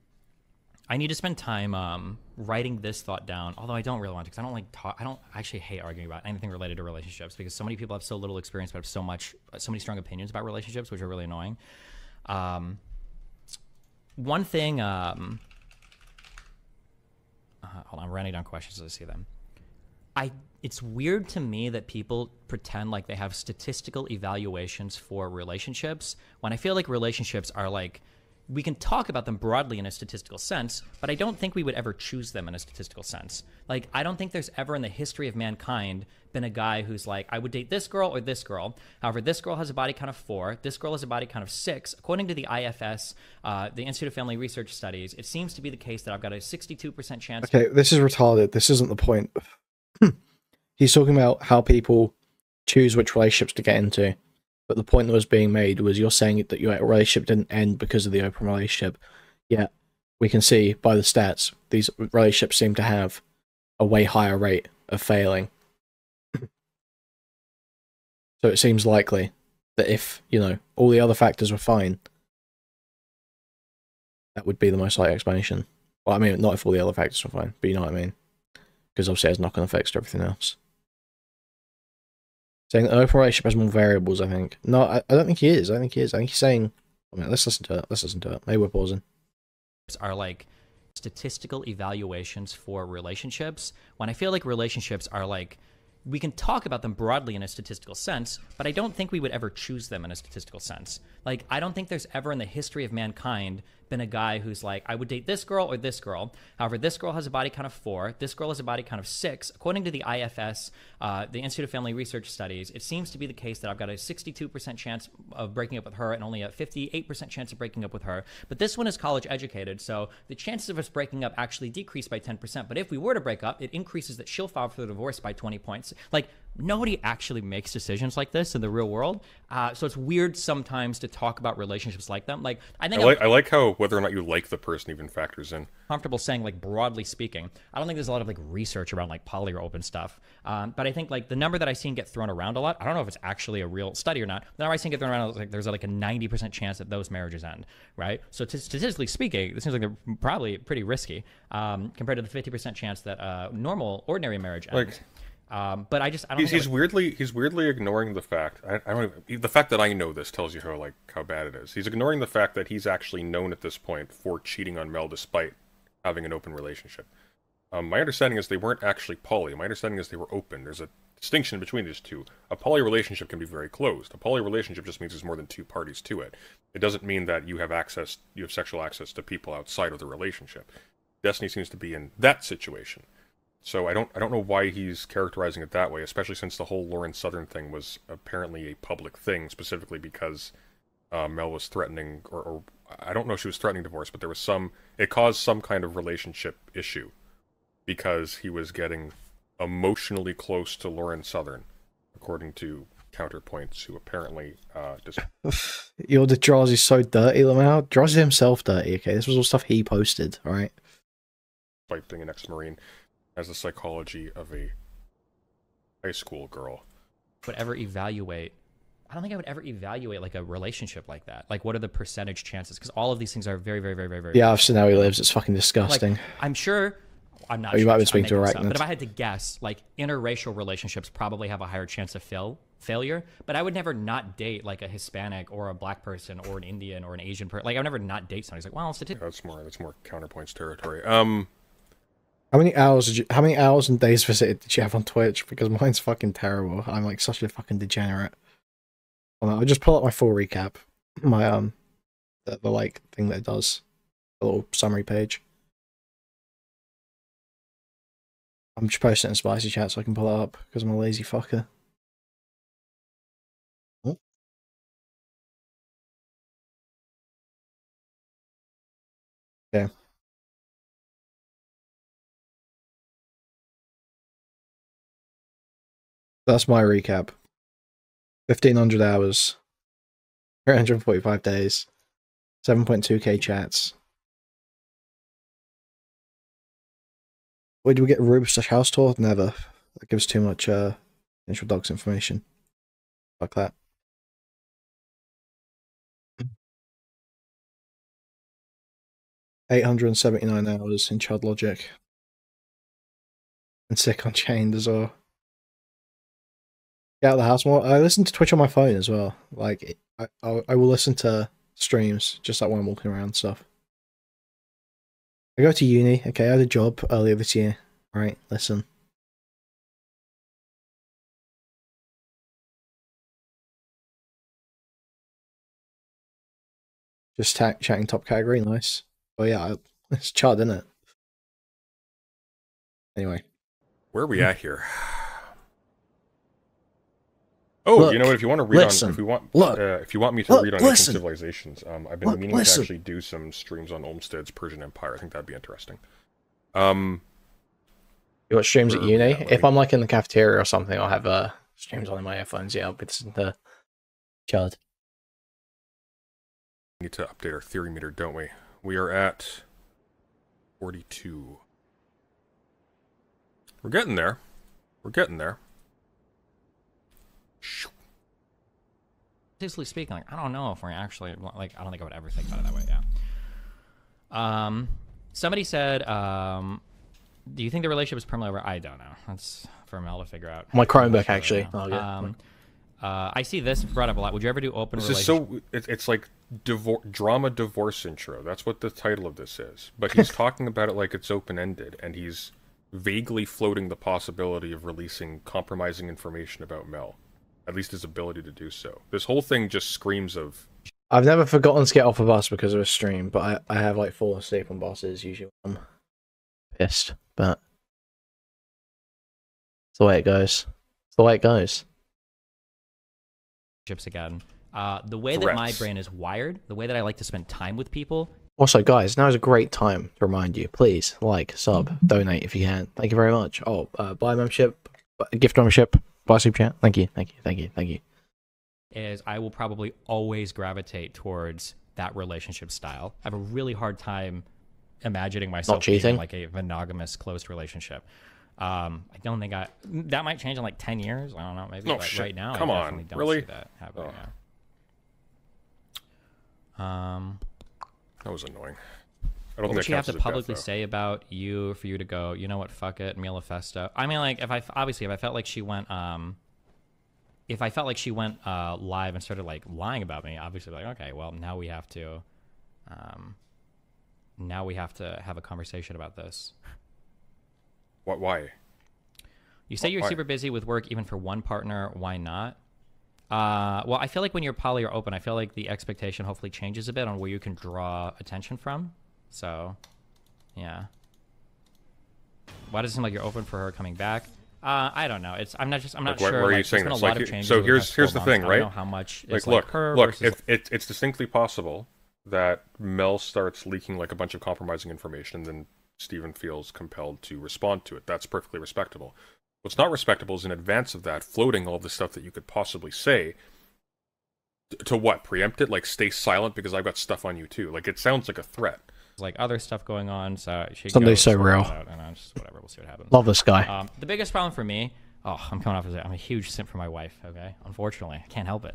Speaker 2: writing this thought down, although I don't really want to, because I don't actually hate arguing about anything related to relationships, because so many people have so little experience but have so many strong opinions about relationships, which are really annoying. One thing, hold on, I'm writing down questions as I see them. It's weird to me that people pretend like they have statistical evaluations for relationships, when I feel like relationships are like, we can talk about them broadly in a statistical sense, but I don't think we would ever choose them in a statistical sense. Like, I don't think there's ever in the history of mankind been a guy who's like, I would date this girl or this girl. However, this girl has a body count of 4. This girl has a body count of 6. According to the IFS, the Institute of Family Research Studies, it seems to be the case that I've got a 62% chance.
Speaker 1: Okay, this is retarded. This isn't the point. He's talking about how people choose which relationships to get into. But the point that was being made was you're saying that your relationship didn't end because of the open relationship. Yet, we can see by the stats, these relationships seem to have a way higher rate of failing. So it seems likely that if, all the other factors were fine, that would be the most likely explanation. Well, I mean, not if all the other factors were fine, but you know what I mean. Because obviously it has knock-on effects to everything else. Saying that an open relationship has more variables, I think. No, I don't think he is. I think he's saying... I mean, let's listen to it. Maybe we're pausing.
Speaker 2: Are like statistical evaluations for relationships, when I feel like relationships are like, we can talk about them broadly in a statistical sense, but I don't think we would ever choose them in a statistical sense. Like, I don't think there's ever in the history of mankind been a guy who's like, I would date this girl or this girl. However, this girl has a body count of 4. This girl has a body count of 6. According to the IFS, the Institute of Family Research Studies, it seems to be the case that I've got a 62% chance of breaking up with her and only a 58% chance of breaking up with her. But this one is college educated, so the chances of us breaking up actually decrease by 10%. But if we were to break up, it increases that she'll file for the divorce by 20 points. Like, nobody actually makes decisions like this in the real world. So it's weird sometimes to talk about relationships like them. Like, I
Speaker 3: like how whether or not you like the person even factors in.
Speaker 2: Comfortable saying, like, broadly speaking, I don't think there's a lot of like research around like poly or open stuff. But I think like the number that I've seen get thrown around a lot, I don't know if it's actually a real study or not. The number I've seen get thrown around is like there's like a 90% chance that those marriages end, right? So statistically speaking, this seems like they're probably pretty risky compared to the 50% chance that ordinary marriage ends. But I don't.
Speaker 3: He's weirdly ignoring the fact. The fact that I know this tells you how bad it is. He's ignoring the fact that he's actually known at this point for cheating on Mel despite having an open relationship. My understanding is they weren't actually poly. My understanding is they were open. There's a distinction between these two. A poly relationship can be very closed. A poly relationship just means there's more than 2 parties to it. It doesn't mean that you have sexual access to people outside of the relationship. Destiny seems to be in that situation. So I don't know why he's characterizing it that way, especially since the whole Lauren Southern thing was apparently a public thing, specifically because Mel was threatening, or I don't know if she was threatening divorce, but it caused some kind of relationship issue because he was getting emotionally close to Lauren Southern, according to counterpoints who apparently just...
Speaker 1: The Draws is so dirty, Lamau. Draws is himself dirty, okay? This was all stuff he posted, alright?
Speaker 3: Despite being an ex-Marine, as the psychology of a high school girl.
Speaker 2: I don't think I would ever evaluate like a relationship like that. Like, what are the percentage chances? Because all of these things are very, very, very, very, very...
Speaker 1: Yeah, I've seen how he lives. It's fucking disgusting.
Speaker 2: Like, I'm sure... I'm not
Speaker 1: you
Speaker 2: sure.
Speaker 1: Might be speaking to Arachnid.
Speaker 2: But if I had to guess, like, interracial relationships probably have a higher chance of failure. But I would never not date, like, a Hispanic or a black person or an Indian or an Asian person. Like, I would never not date somebody. It's like, well,
Speaker 3: that's more counterpoints territory.
Speaker 1: How many hours and days visited did you have on Twitch? Because mine's fucking terrible. I'm like such a fucking degenerate. I'll just pull up my full recap. My the like thing that it does, a little summary page. I'm just posting it in spicy chat so I can pull it up because I'm a lazy fucker. Oh. Yeah. That's my recap. 1,500 hours, 345 days, 7.2k chats. Where do we get Rube/house tour? Never. That gives too much potential dogs information. Fuck that. $879 hours in Child Logic. And Sick Unchained as well. Get out of the house more. I listen to Twitch on my phone as well. Like, I will listen to streams just like when I'm walking around and stuff. I go to uni. Okay, I had a job earlier this year. Right, listen. Just chatting top category, nice. Oh yeah, it's Chad, isn't it? Anyway.
Speaker 3: Where are we at here? Oh,
Speaker 1: look,
Speaker 3: you know what? If you want to read
Speaker 1: listen,
Speaker 3: on, if you want me to
Speaker 1: look,
Speaker 3: read on
Speaker 1: listen,
Speaker 3: ancient civilizations, I've been meaning to actually do some streams on Olmsted's Persian Empire. I think that'd be interesting.
Speaker 1: You got streams at uni? If I'm like in the cafeteria or something, I'll have streams on in my earphones. Yeah, I'll be listening to Chad.
Speaker 3: We need to update our theory meter, don't we? We are at 42. We're getting there. We're getting there.
Speaker 2: Seriously speaking, like, I don't know if we're actually, like, I don't think I would ever think about it that way, yeah. Somebody said, do you think the relationship is permanently over? I don't know. That's for Mel to figure out.
Speaker 1: My Chromebook, actually. Oh, yeah.
Speaker 2: I see this brought up a lot. Would you ever do open
Speaker 3: relationship? This is so, it's like drama divorce intro. That's what the title of this is. But he's talking about it like it's open-ended, and he's vaguely floating the possibility of releasing compromising information about Mel. At least his ability to do so. This whole thing just screams of...
Speaker 1: I've never forgotten to get off a bus because of a stream, but I have like fallen asleep on buses usually. I'm pissed, but it's the way it goes. It's the way it goes.
Speaker 2: Again. The way that my brain is wired, the way that I like to spend time with people.
Speaker 1: Also, guys, now is a great time to remind you. Please, like, sub, donate if you can. Thank you very much. Oh, buy membership, gift membership, buy super chat. Thank you, thank you, thank you, thank you.
Speaker 2: Is I will probably always gravitate towards that relationship style. I have a really hard time imagining myself being in like a monogamous, closed relationship. I don't think that might change in like 10 years. I don't know, maybe.
Speaker 3: No,
Speaker 2: but
Speaker 3: shit.
Speaker 2: right now,
Speaker 3: Come
Speaker 2: I
Speaker 3: on,
Speaker 2: definitely don't
Speaker 3: really?
Speaker 2: see that happening. Yeah.
Speaker 3: That was annoying. I don't
Speaker 2: what would
Speaker 3: think
Speaker 2: you have to
Speaker 3: death,
Speaker 2: publicly say about you for you to go, you know what, fuck it, Milafesto? I mean, like, if I felt like she went, if I felt like she went live and started like lying about me, obviously, like, okay, well, now we have to have a conversation about this.
Speaker 3: What? Why?
Speaker 2: You say you're super busy with work, even for one partner. Why not? Well, I feel like when you're poly or open, I feel like the expectation hopefully changes a bit on where you can draw attention from. So, yeah. Why does it seem like you're open for her coming back? I don't know. I'm not sure.
Speaker 3: Why are you saying this? Like, so here's the thing, right?
Speaker 2: I don't know how much.
Speaker 3: Like, look. It's distinctly possible that Mel starts leaking like a bunch of compromising information, and then Steven feels compelled to respond to it. That's perfectly respectable. What's not respectable is in advance of that, floating all the stuff that you could possibly say. To what? Preempt it? Like, stay silent because I've got stuff on you too. Like, it sounds like a threat.
Speaker 2: Like other stuff going on, so
Speaker 1: Sunday's so real.
Speaker 2: And just whatever, we'll see what happens.
Speaker 1: Love this guy.
Speaker 2: The biggest problem for me, I'm coming off as I'm a huge simp for my wife. Okay, unfortunately, I can't help it.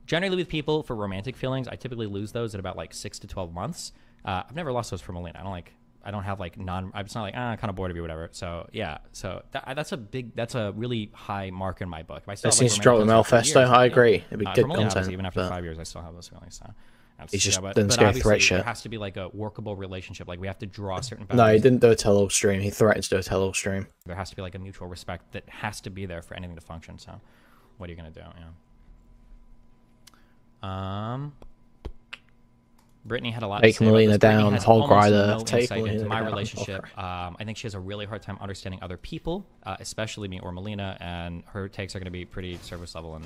Speaker 2: Generally, with people for romantic feelings, I typically lose those at about like 6 to 12 months. I've never lost those for Melina. I don't have like I'm just not like I'm kind of bored of you, whatever. So yeah, so that's a really high mark in my book. If I still
Speaker 1: this needs to drop the Manifesto. I agree. It'd be good content.
Speaker 2: Even after 5 years, I still have those feelings. So.
Speaker 1: He's just didn't scare threat shit.
Speaker 2: It has to be like a workable relationship. Like we have to draw certain boundaries.
Speaker 1: No, he didn't do a tell-all stream. He threatened to do a tell-all stream.
Speaker 2: There has to be like a mutual respect that has to be there for anything to function. So, what are you gonna do? Brittany had a lot
Speaker 1: Take
Speaker 2: to say about
Speaker 1: Melina
Speaker 2: this. Brittany
Speaker 1: down,
Speaker 2: has
Speaker 1: Hog
Speaker 2: almost
Speaker 1: Rider,
Speaker 2: no
Speaker 1: take
Speaker 2: insight into
Speaker 1: Melina
Speaker 2: my
Speaker 1: down,
Speaker 2: relationship.
Speaker 1: Hog
Speaker 2: I think she has a really hard time understanding other people, especially me or Melina, and her takes are going to be pretty surface level. And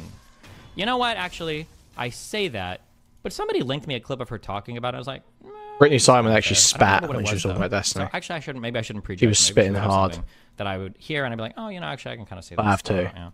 Speaker 2: you know what? Actually, I say that, but somebody linked me a clip of her talking about it. I was like,
Speaker 1: Brittany Simon actually
Speaker 2: I don't remember
Speaker 1: spat
Speaker 2: what it
Speaker 1: when she was talking
Speaker 2: though.
Speaker 1: about Destiny.
Speaker 2: So actually, maybe I shouldn't prejudge.
Speaker 1: She was
Speaker 2: Maybe
Speaker 1: spitting
Speaker 2: would have
Speaker 1: hard.
Speaker 2: something that I would hear, and I'd be like, oh, you know, actually, I can kind of see
Speaker 1: I
Speaker 2: this.
Speaker 1: have to.
Speaker 2: Yeah.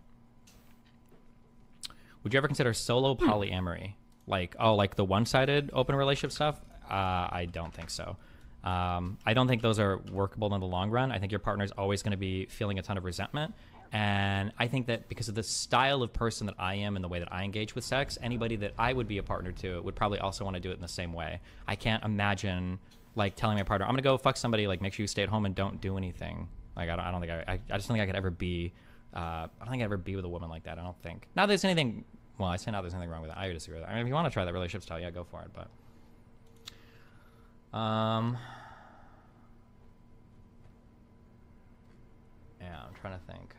Speaker 2: Would you ever consider solo polyamory? Like, like the one-sided open relationship stuff? I don't think so. I don't think those are workable in the long run. I think your partner is always going to be feeling a ton of resentment. And I think that because of the style of person that I am and the way that I engage with sex, anybody that I would be a partner to would probably also want to do it in the same way. I can't imagine like telling my partner, I'm going to go fuck somebody, like make sure you stay at home and don't do anything. Like, I don't think I just don't think I could ever be, I don't think I'd ever be with a woman like that. I don't think. Not that there's anything, well, I say not there's anything wrong with that. I disagree with that. I mean, if you want to try that relationship style, yeah, go for it. But, yeah, I'm trying to think.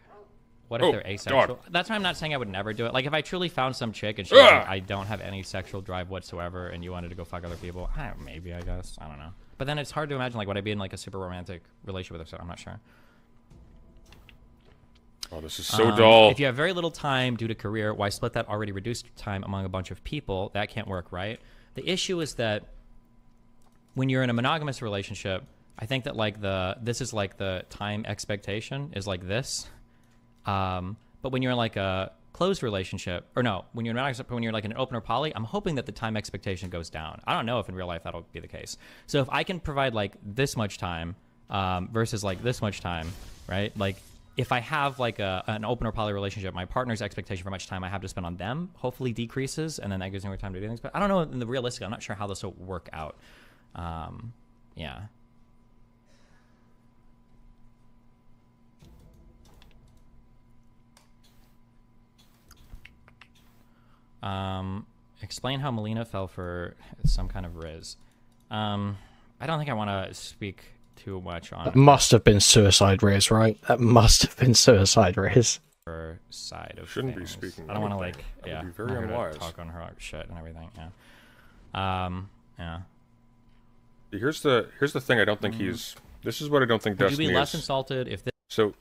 Speaker 2: What if they're asexual? God. That's why I'm not saying I would never do it. Like, if I truly found some chick and she was like, I don't have any sexual drive whatsoever, and you wanted to go fuck other people, maybe, I guess. I don't know. But then it's hard to imagine, like, would I be in, like, a super romantic relationship with her? So I'm not sure.
Speaker 3: Oh, this is so dull.
Speaker 2: If you have very little time due to career, why split that already reduced time among a bunch of people? That can't work, right? The issue is that when you're in a monogamous relationship, I think that, like, this is, like, the time expectation is like this. But when you're in like a closed relationship, or no, when you're like an open or poly, I'm hoping that the time expectation goes down. I don't know if in real life that'll be the case. So if I can provide like this much time, versus like this much time, right? Like if I have like an open or poly relationship, my partner's expectation for how much time I have to spend on them hopefully decreases, and then that gives me more time to do things. But I don't know in the realistic, I'm not sure how this will work out. Yeah. Explain how Melina fell for some kind of riz. I don't think I want to speak too much on
Speaker 1: That must have been suicide riz, right? That must have been suicide riz.
Speaker 2: her side of
Speaker 3: Shouldn't
Speaker 2: things.
Speaker 3: be speaking.
Speaker 2: I don't want to like,
Speaker 3: That
Speaker 2: yeah,
Speaker 3: would be very
Speaker 2: not here to
Speaker 3: unwise.
Speaker 2: talk on her shit and everything. Yeah. Yeah.
Speaker 3: Here's the thing. I don't think he's. This is what I don't think
Speaker 2: Would you
Speaker 3: Destiny
Speaker 2: be less
Speaker 3: is.
Speaker 2: insulted if this?
Speaker 3: So,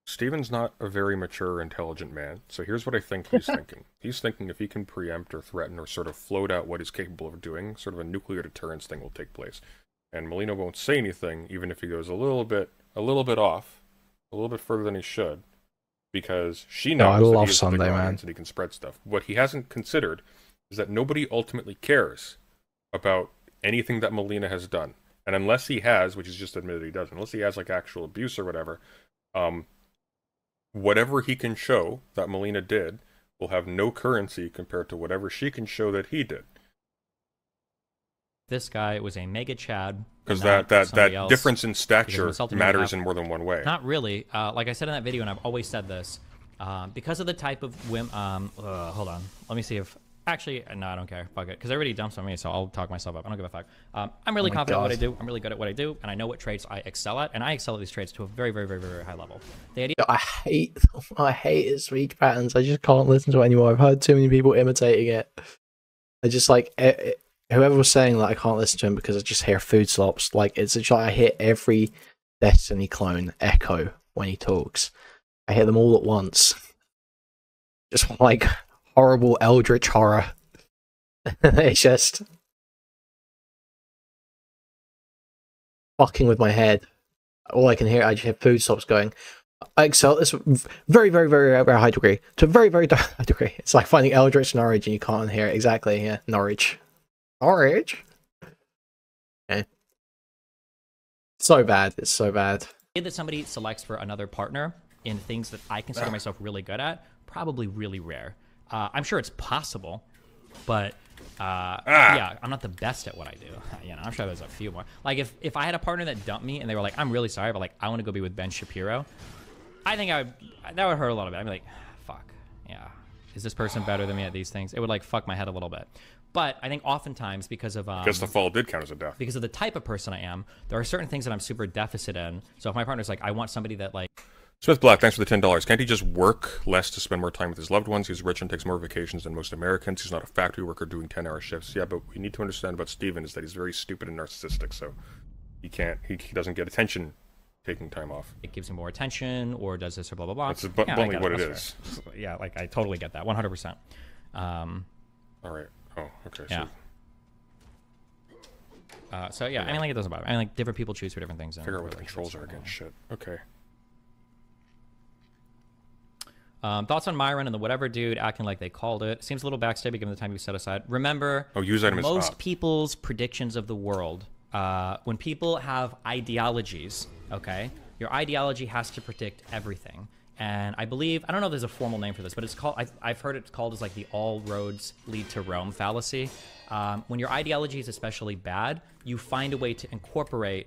Speaker 3: Steven's not a very mature, intelligent man. So here's what I think he's thinking. He's thinking if he can preempt or threaten or sort of float out what he's capable of doing, sort of a nuclear deterrence thing will take place. And Molina won't say anything, even if he goes a little bit off, a little bit further than he should, because she knows
Speaker 1: I
Speaker 3: that
Speaker 1: love
Speaker 3: he is
Speaker 1: Sunday,
Speaker 3: the big
Speaker 1: man.
Speaker 3: audience and he can spread stuff. What he hasn't considered is that nobody ultimately cares about anything that Molina has done. And unless he has, which he's just admitted he does, unless he has like actual abuse or whatever, whatever he can show that Molina did will have no currency compared to whatever she can show that he did.
Speaker 2: This guy was a mega Chad.
Speaker 3: Because
Speaker 2: not
Speaker 3: that
Speaker 2: somebody else,
Speaker 3: difference in stature
Speaker 2: insulted me
Speaker 3: matters
Speaker 2: half-
Speaker 3: in more than one way.
Speaker 2: Not really. Like I said in that video, and I've always said this, because of the type of women. Hold on. Let me see if. Actually, no, I don't care. Fuck it. Because everybody dumps on me, so I'll talk myself up. I don't give a fuck. I'm really confident in what I do. I'm really good at what I do, and I know what traits I excel at, and I excel at these traits to a very, very, very, very high level. The idea.
Speaker 1: I hate his speech patterns. I just can't listen to it anymore. I've heard too many people imitating it. I just like whoever was saying that I can't listen to him because I just hear food slops. Like it's just like I hear every Destiny clone echo when he talks. I hear them all at once. Just like horrible eldritch horror. It's just fucking with my head. All I can hear, I just hear food stops going. I excel at this very, very, very, very high degree. To a very, very high degree. It's like finding Eldritch Norwich and you can't hear it. Exactly, yeah. Norwich. Norwich? Okay. So bad. It's so bad.
Speaker 2: That somebody selects for another partner in things that I consider myself really good at, probably really rare. I'm sure it's possible, but yeah, I'm not the best at what I do. You know, I'm sure there's a few more. Like if I had a partner that dumped me and they were like, I'm really sorry, but like I want to go be with Ben Shapiro, I think that would hurt a little bit. I'd be like, fuck, yeah, is this person better than me at these things? It would like fuck my head a little bit. But I think oftentimes because of
Speaker 3: I guess the fall did count as a death.
Speaker 2: because of the type of person I am, there are certain things that I'm super deficit in. So if my partner's like, I want somebody that like.
Speaker 3: Smith Black, thanks for the $10. Can't he just work less to spend more time with his loved ones? He's rich and takes more vacations than most Americans. He's not a factory worker doing 10-hour shifts. Yeah, but we need to understand about Steven is that he's very stupid and narcissistic, so he doesn't get attention taking time off.
Speaker 2: It gives him more attention, or does this, or blah blah blah.
Speaker 3: That's bluntly what it is.
Speaker 2: Yeah, like I totally get that, 100%.
Speaker 3: All right. Oh, okay.
Speaker 2: Yeah. So yeah, I mean, like, it doesn't bother me. I mean, like, different people choose for different things.
Speaker 3: Figure out what the controls are again. Shit. Okay.
Speaker 2: Thoughts on Myron and the whatever dude acting like they called it. Seems a little backstabbing given the time you set aside. Remember,
Speaker 3: use item
Speaker 2: most people's predictions of the world, when people have ideologies, okay, your ideology has to predict everything. And I believe, I don't know if there's a formal name for this, but it's called, I've heard it's called as like the all roads lead to Rome fallacy. When your ideology is especially bad, you find a way to incorporate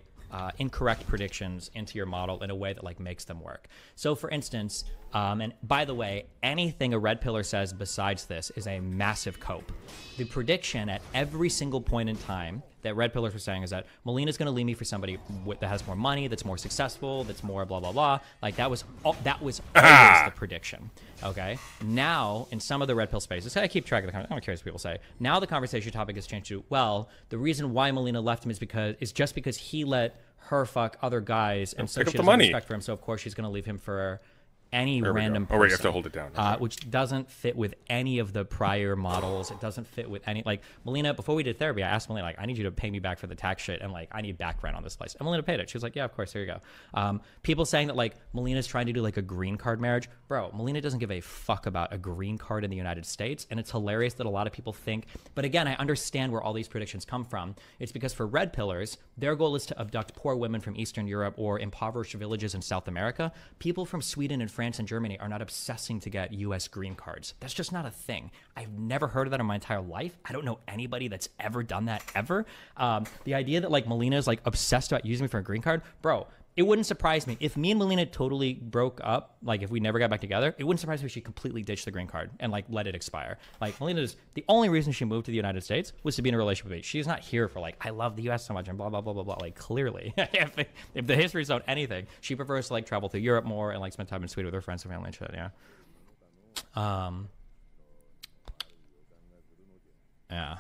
Speaker 2: incorrect predictions into your model in a way that like makes them work. So for instance, and by the way, anything a red pillar says besides this is a massive cope. The prediction at every single point in time that red pillars were saying is that Melina's going to leave me for somebody that has more money, that's more successful, that's more blah blah blah. Like that was always the prediction. Okay. Now in some of the red pill spaces, I keep track of the conversation. I'm curious what people say. Now the conversation topic has changed to, well, the reason why Melina left him is just because he let her fuck other guys, and so she doesn't have respect for him. So of course she's going to leave him for any random person.
Speaker 3: Oh, wait, you have to hold it down. Okay.
Speaker 2: Which doesn't fit with any of the prior models. It doesn't fit with any, like, Melina, before we did therapy, I asked Melina, like, I need you to pay me back for the tax shit, and, like, I need back rent on this place. And Melina paid it. She was like, yeah, of course, here you go. People saying that, like, Melina's trying to do, like, a green card marriage. Bro, Melina doesn't give a fuck about a green card in the United States, and it's hilarious that a lot of people think, but again, I understand where all these predictions come from. It's because for red pillars, their goal is to abduct poor women from Eastern Europe or impoverished villages in South America. People from Sweden and France and Germany are not obsessing to get US green cards. That's just not a thing. I've never heard of that in my entire life. I don't know anybody that's ever done that ever. The idea that like Melina is like obsessed about using me for a green card, bro, it wouldn't surprise me if me and Melina totally broke up, like if we never got back together, it wouldn't surprise me if she completely ditched the green card and like let it expire. Like Melina's, the only reason she moved to the United States was to be in a relationship with me. She's not here for like, I love the US so much and blah, blah, blah, blah, blah. Like clearly, if the history's don't anything, she prefers to like travel through Europe more and like spend time in Sweden with her friends and family and shit, yeah.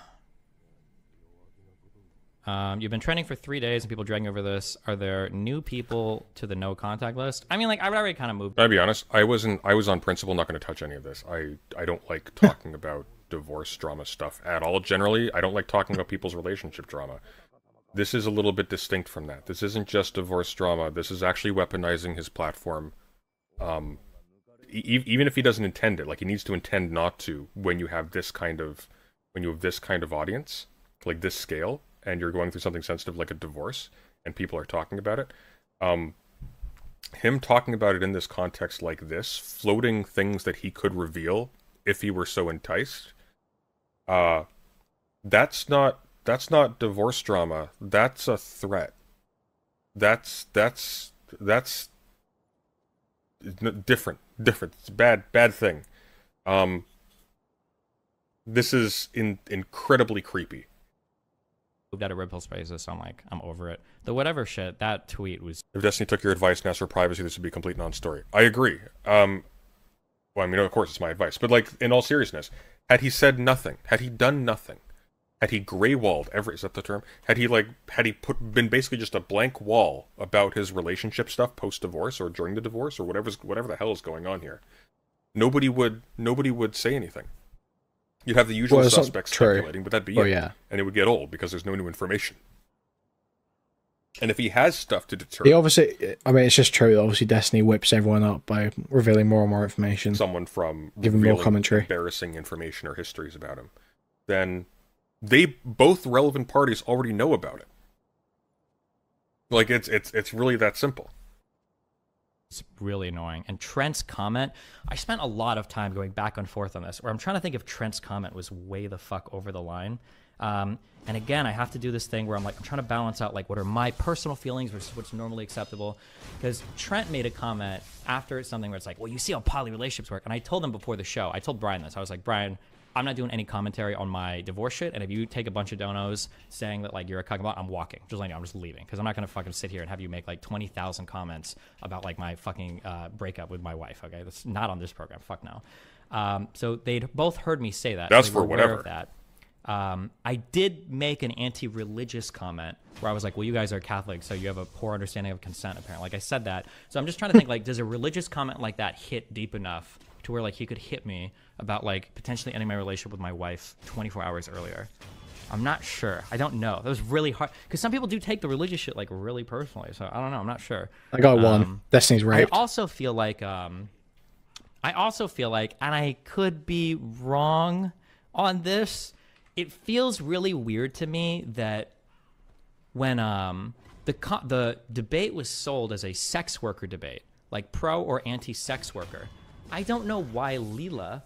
Speaker 2: You've been trending for 3 days and people dragging over this. Are there new people to the no contact list? I mean, like, I've already kind of moved.
Speaker 3: I'll be honest. I was on principle not going to touch any of this. I don't like talking about divorce drama stuff at all. Generally, I don't like talking about people's relationship drama. This is a little bit distinct from that. This isn't just divorce drama. This is actually weaponizing his platform. Even if he doesn't intend it, like he needs to intend not to when you have this kind of audience, like this scale, and you're going through something sensitive like a divorce, and people are talking about it. Him talking about it in this context like this, floating things that he could reveal if he were so enticed, that's not divorce drama. That's a threat. That's different. It's a bad thing. This is incredibly creepy.
Speaker 2: Moved out of red pill spaces, so I'm like, I'm over it. The whatever shit, that tweet was...
Speaker 3: If Destiny took your advice and asked for privacy, this would be a complete non-story. I agree. Well, I mean, of course it's my advice, but like, in all seriousness, had he said nothing, had he done nothing, had he gray-walled is that the term? Had he been basically just a blank wall about his relationship stuff post-divorce or during the divorce or whatever the hell is going on here, nobody would say anything. You'd have the usual suspects speculating, but that'd be it. Yeah. And it would get old because there's no new information. And if he has stuff to deter...
Speaker 1: He obviously... I mean, it's just true. Obviously, Destiny whips everyone up by revealing more and more information.
Speaker 3: Someone from...
Speaker 1: Giving more commentary.
Speaker 3: Embarrassing information or histories about him. Then both relevant parties already know about it. Like, it's really that simple.
Speaker 2: It's really annoying. And Trent's comment, I spent a lot of time going back and forth on this, where I'm trying to think if Trent's comment was way the fuck over the line. And again, I have to do this thing where I'm trying to balance out, like, what are my personal feelings versus what's normally acceptable. Because Trent made a comment after something where it's like, well, you see how poly relationships work. And I told him before the show, I told Brian this. I was like, Brian, I'm not doing any commentary on my divorce shit. And if you take a bunch of donos saying that like you're a cuck, I'm walking. Just letting you know, I'm just leaving because I'm not gonna fucking sit here and have you make like 20,000 comments about like my fucking breakup with my wife. Okay, that's not on this program. Fuck no. So they'd both heard me say that.
Speaker 3: That's
Speaker 2: they
Speaker 3: for
Speaker 2: were aware
Speaker 3: whatever.
Speaker 2: of that. I did make an anti-religious comment where I was like, well, you guys are Catholic, so you have a poor understanding of consent, apparently. Like, I said that. So I'm just trying to think, like, does a religious comment like that hit deep enough to where, like, he could hit me about, like, potentially ending my relationship with my wife 24 hours earlier? I'm not sure. I don't know. That was really hard. Because some people do take the religious shit, like, really personally. So I don't know. I'm not sure.
Speaker 1: I got one. Destiny's raped.
Speaker 2: I also feel like, and I could be wrong on this, it feels really weird to me that when the debate was sold as a sex worker debate, like pro or anti-sex worker, I don't know why Leela,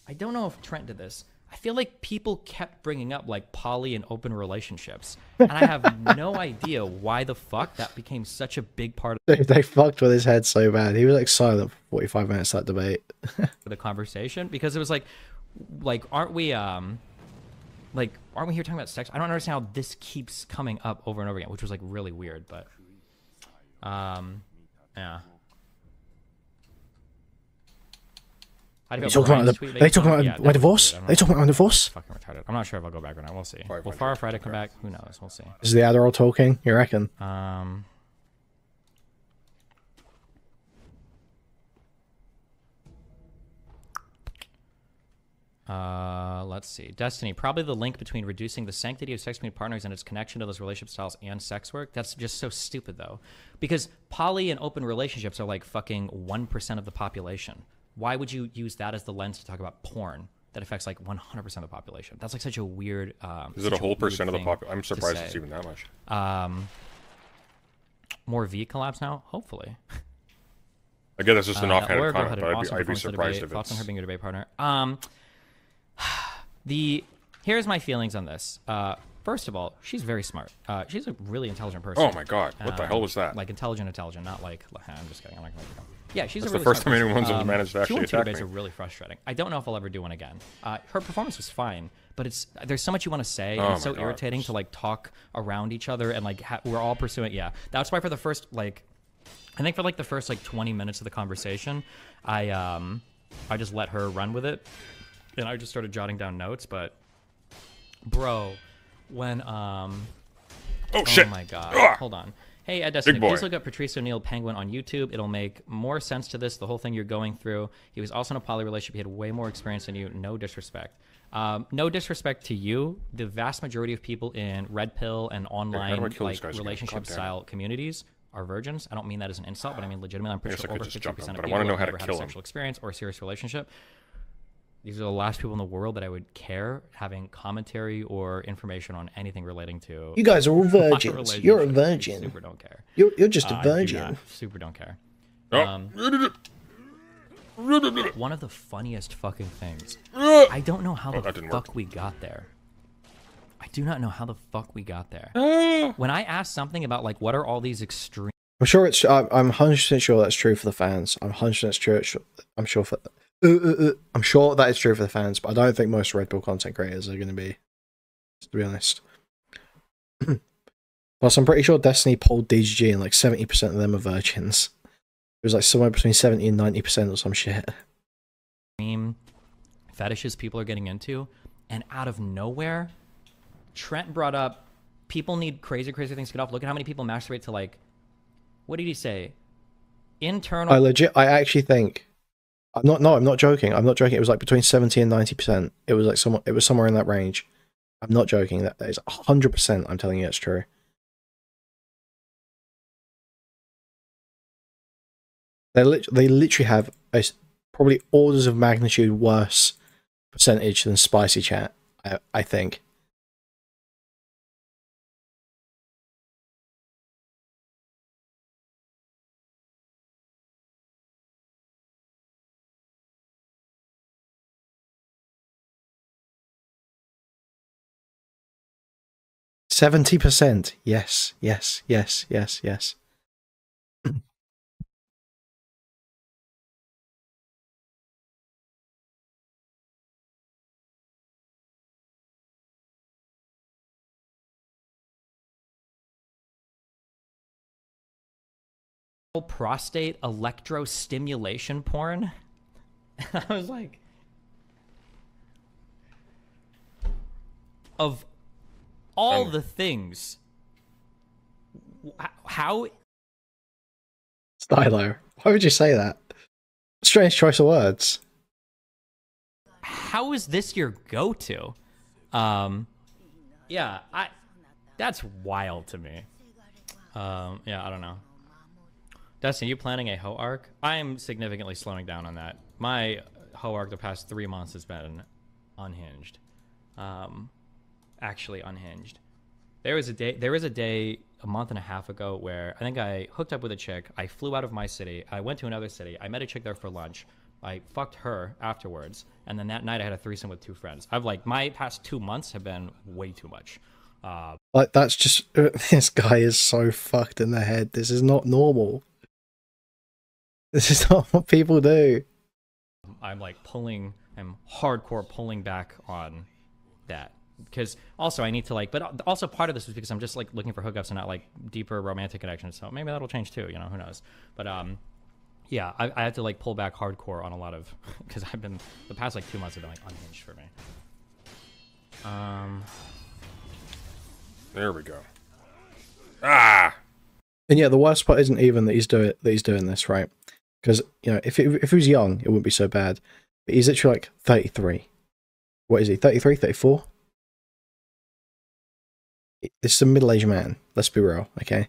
Speaker 2: I don't know if Trent did this, I feel like people kept bringing up like poly and open relationships, and I have no idea why the fuck that became such a big part of
Speaker 1: They fucked with his head so bad. He was like silent for 45 minutes that debate.
Speaker 2: the conversation, because it was like aren't we here talking about sex? I don't understand how this keeps coming up over and over again, which was like really weird, but yeah.
Speaker 1: They talking about my divorce? They talking about my divorce?
Speaker 2: Fucking retarded. I'm not sure if I'll go back or not. We'll see. Will Far Friday come back? Who knows? We'll see.
Speaker 1: Is the Adderall talking? You reckon?
Speaker 2: Let's see. Destiny, probably the link between reducing the sanctity of sex between partners and its connection to those relationship styles and sex work. That's just so stupid, though. Because poly and open relationships are like fucking 1% of the population. Why would you use that as the lens to talk about porn that affects like 100% of the population? That's like such a weird...
Speaker 3: Is it a whole percent of the population? I'm surprised it's even that much.
Speaker 2: More V collabs now? Hopefully.
Speaker 3: Again, that's just an offhanded comment, but
Speaker 2: awesome
Speaker 3: I'd be surprised if
Speaker 2: Thoughts
Speaker 3: it's...
Speaker 2: on her being your debate partner? Here's my feelings on this. First of all, she's very smart. She's a really intelligent person.
Speaker 3: Oh my god, what the hell was that?
Speaker 2: Like intelligent, not like... I'm just kidding. I'm not gonna make it up. Yeah, she's
Speaker 3: That's
Speaker 2: a really
Speaker 3: the first
Speaker 2: smart
Speaker 3: time anyone's
Speaker 2: person.
Speaker 3: managed to actually
Speaker 2: She
Speaker 3: attack
Speaker 2: debates
Speaker 3: me.
Speaker 2: are really frustrating. I don't know if I'll ever do one again. Her performance was fine, but there's so much you want to say, and it's so irritating to like talk around each other and like we're all pursuing. Yeah, that's why for the first like, I think for like the first like 20 minutes of the conversation, I just let her run with it, and I just started jotting down notes. But bro, when
Speaker 3: Oh shit!
Speaker 2: Oh my god!
Speaker 3: Ugh.
Speaker 2: Hold on. Hey, Ed Destiny,
Speaker 3: Big boy.
Speaker 2: please look up Patrice O'Neill Penguin on YouTube. It'll make more sense to this, the whole thing you're going through. He was also in a poly relationship. He had way more experience than you. No disrespect. No disrespect to you. The vast majority of people in Red Pill and online like relationship-style communities are virgins. I don't mean that as an insult, but I mean legitimately. I'm pretty sure over 50% of people have never had a sexual experience or a serious relationship. These are the last people in the world that I would care having commentary or information on anything relating to.
Speaker 1: You guys are all virgins. You're a virgin.
Speaker 2: Super don't care.
Speaker 1: You're just a virgin.
Speaker 2: Super don't care.
Speaker 3: Oh.
Speaker 2: One of the funniest fucking things. I don't know how the fuck we got there. I do not know how the fuck we got there. When I asked something about like what are all these extreme...
Speaker 1: I'm sure it's... I'm 100% sure that's true for the fans. I'm 100% sure... I'm sure for... I'm sure that is true for the fans, but I don't think most Red Bull content creators are going to be, to be honest. Plus, I'm pretty sure Destiny polled DGG and like 70% of them are virgins. It was like somewhere between 70 and 90% or some shit.
Speaker 2: Fetishes people are getting into, and out of nowhere, Trent brought up people need crazy things to get off. Look at how many people masturbate to like, what did he say? Internal...
Speaker 1: I actually think... I'm not joking. I'm not joking. It was like between 70 and 90%. It was like somewhere in that range. I'm not joking. That is 100%. I'm telling you it's true. They literally have a probably orders of magnitude worse percentage than Spicy Chat, I think. %. Yes.
Speaker 2: prostate electrostimulation porn. I was like, of all the things, how?
Speaker 1: Stylo, why would you say that? Strange choice of words.
Speaker 2: How is this your go-to? Yeah, that's wild to me. Yeah, I don't know. Dustin, you planning a hoe arc? I am significantly slowing down on that. My hoe arc the past 3 months has been unhinged. Actually unhinged. There was a day a month and a half ago where I think I hooked up with a chick. I flew out of my city. I went to another city. I met a chick there for lunch. I fucked her afterwards, and then that night I had a threesome with 2 friends. I've like, my past 2 months have been way too much.
Speaker 1: Like, that's just, this guy is so fucked in the head. This is not normal. This is not what people do.
Speaker 2: I'm hardcore pulling back on that. Because also I need to like, but also part of this was because I'm just like looking for hookups and not like deeper romantic connections. So maybe that'll change too, you know, who knows. But yeah, I had to like pull back hardcore on a lot of, because I've been, the past like 2 months have been like unhinged for me.
Speaker 3: There we go. Ah!
Speaker 1: And yeah, the worst part isn't even that he's doing this, right? Because, you know, if he was young, it wouldn't be so bad. But he's literally like 33. What is he, 33, 34? This is a middle-aged man. Let's be real, okay?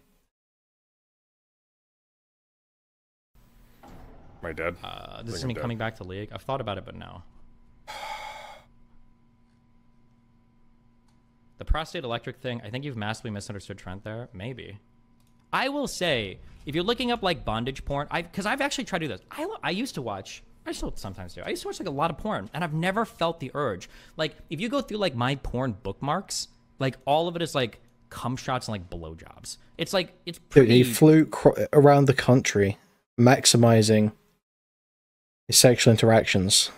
Speaker 3: Am I dead?
Speaker 2: This is me coming back to League. I've thought about it, but no. The prostate electric thing, I think you've massively misunderstood Trent there. Maybe. I will say, if you're looking up like bondage porn, because I've actually tried to do this. I used to watch, I still sometimes do. I used to watch like a lot of porn, and I've never felt the urge. Like, if you go through like my porn bookmarks, like all of it is like cum shots and like blowjobs. It's like, it's pretty...
Speaker 1: Dude, he flew around the country, maximizing his sexual interactions.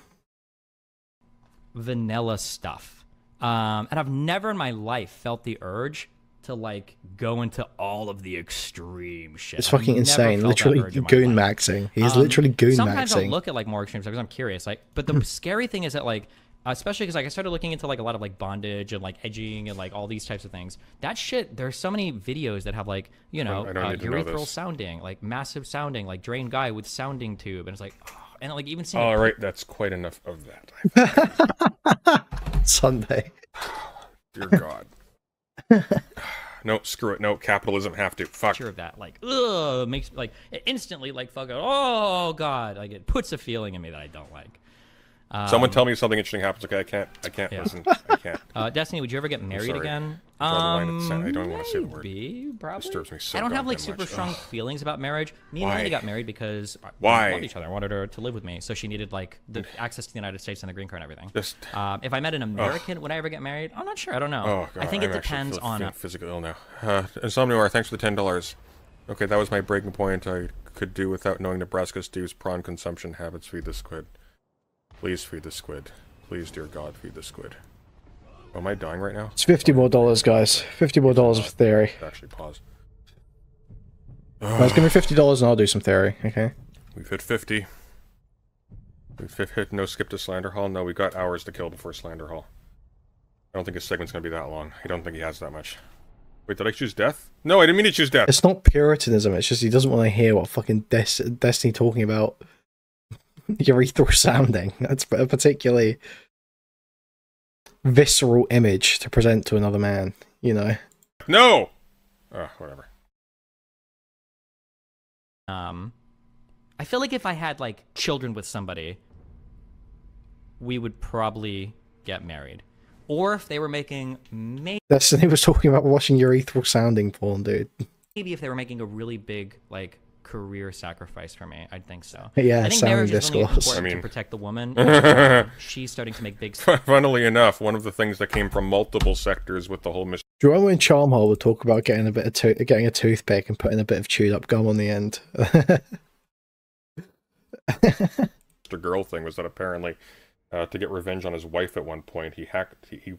Speaker 2: Vanilla stuff. And I've never in my life felt the urge to like go into all of the extreme shit.
Speaker 1: It's fucking insane. Literally goon maxing. He's literally goon maxing.
Speaker 2: Sometimes I'll look at like more extreme stuff because I'm curious. Like, but the scary thing is that like, especially because like I started looking into like a lot of like bondage and like edging and like all these types of things. That shit. There's so many videos that have like, you know, urethral sounding, like massive sounding, like drained guy with sounding tube, and it's like, oh, and like even seeing.
Speaker 3: All right, that's quite enough of that.
Speaker 1: Sunday.
Speaker 3: Dear God. No, screw it. No, capitalism have to. Fuck.
Speaker 2: Sure of that. Like, ugh, makes like it instantly like fuck. Oh God, like it puts a feeling in me that I don't like.
Speaker 3: Someone tell me something interesting happens. Okay, I can't listen. I can't.
Speaker 2: Destiny, would you ever get married again?
Speaker 3: I don't even want to say the word.
Speaker 2: Probably.
Speaker 3: It disturbs me so
Speaker 2: I don't have like
Speaker 3: goddamn
Speaker 2: super
Speaker 3: much.
Speaker 2: strong feelings about marriage. Me and Melanie got married because
Speaker 3: Why?
Speaker 2: we loved each other. I wanted her to live with me, so she needed like the access to the United States and the green card and everything.
Speaker 3: Just,
Speaker 2: if I met an American, would I ever get married? I'm not sure. I don't know.
Speaker 3: Oh, God,
Speaker 2: I think it
Speaker 3: I'm
Speaker 2: depends on.
Speaker 3: Physically ill now. Insomniar, thanks for the $10. Okay, that was my breaking point. I could do without knowing Nebraska Steve's prawn consumption habits. Feed the squid. Please feed the squid. Please, dear God, feed the squid. Oh, am I dying right now?
Speaker 1: It's $50 more, guys. $50 more for theory.
Speaker 3: Actually, pause.
Speaker 1: Guys, give me $50 and I'll do some theory, okay?
Speaker 3: We've hit 50. We've hit no skip to Slander Hall. No, we got hours to kill before Slander Hall. I don't think his segment's gonna be that long. I don't think he has that much. Wait, did I choose death? No, I didn't mean to choose death.
Speaker 1: It's not Puritanism, it's just he doesn't want to hear what fucking Destiny talking about urethral sounding. That's a particularly visceral image to present to another man, you know?
Speaker 3: No! Whatever.
Speaker 2: I feel like if I had like children with somebody, we would probably get married. Or if they were making
Speaker 1: Destiny was talking about watching urethral sounding porn, dude.
Speaker 2: Maybe if they were making a really big like career sacrifice for me, I'd think so.
Speaker 1: Yeah,
Speaker 2: I think marriage is only important to protect the woman. She's starting to make big.
Speaker 3: Funnily enough, one of the things that came from multiple sectors with the whole mission.
Speaker 1: Do you remember when Charmhole would talk about getting a bit of getting a toothpick and putting a bit of chewed up gum on the end?
Speaker 3: The girl thing was that apparently, to get revenge on his wife at one point, he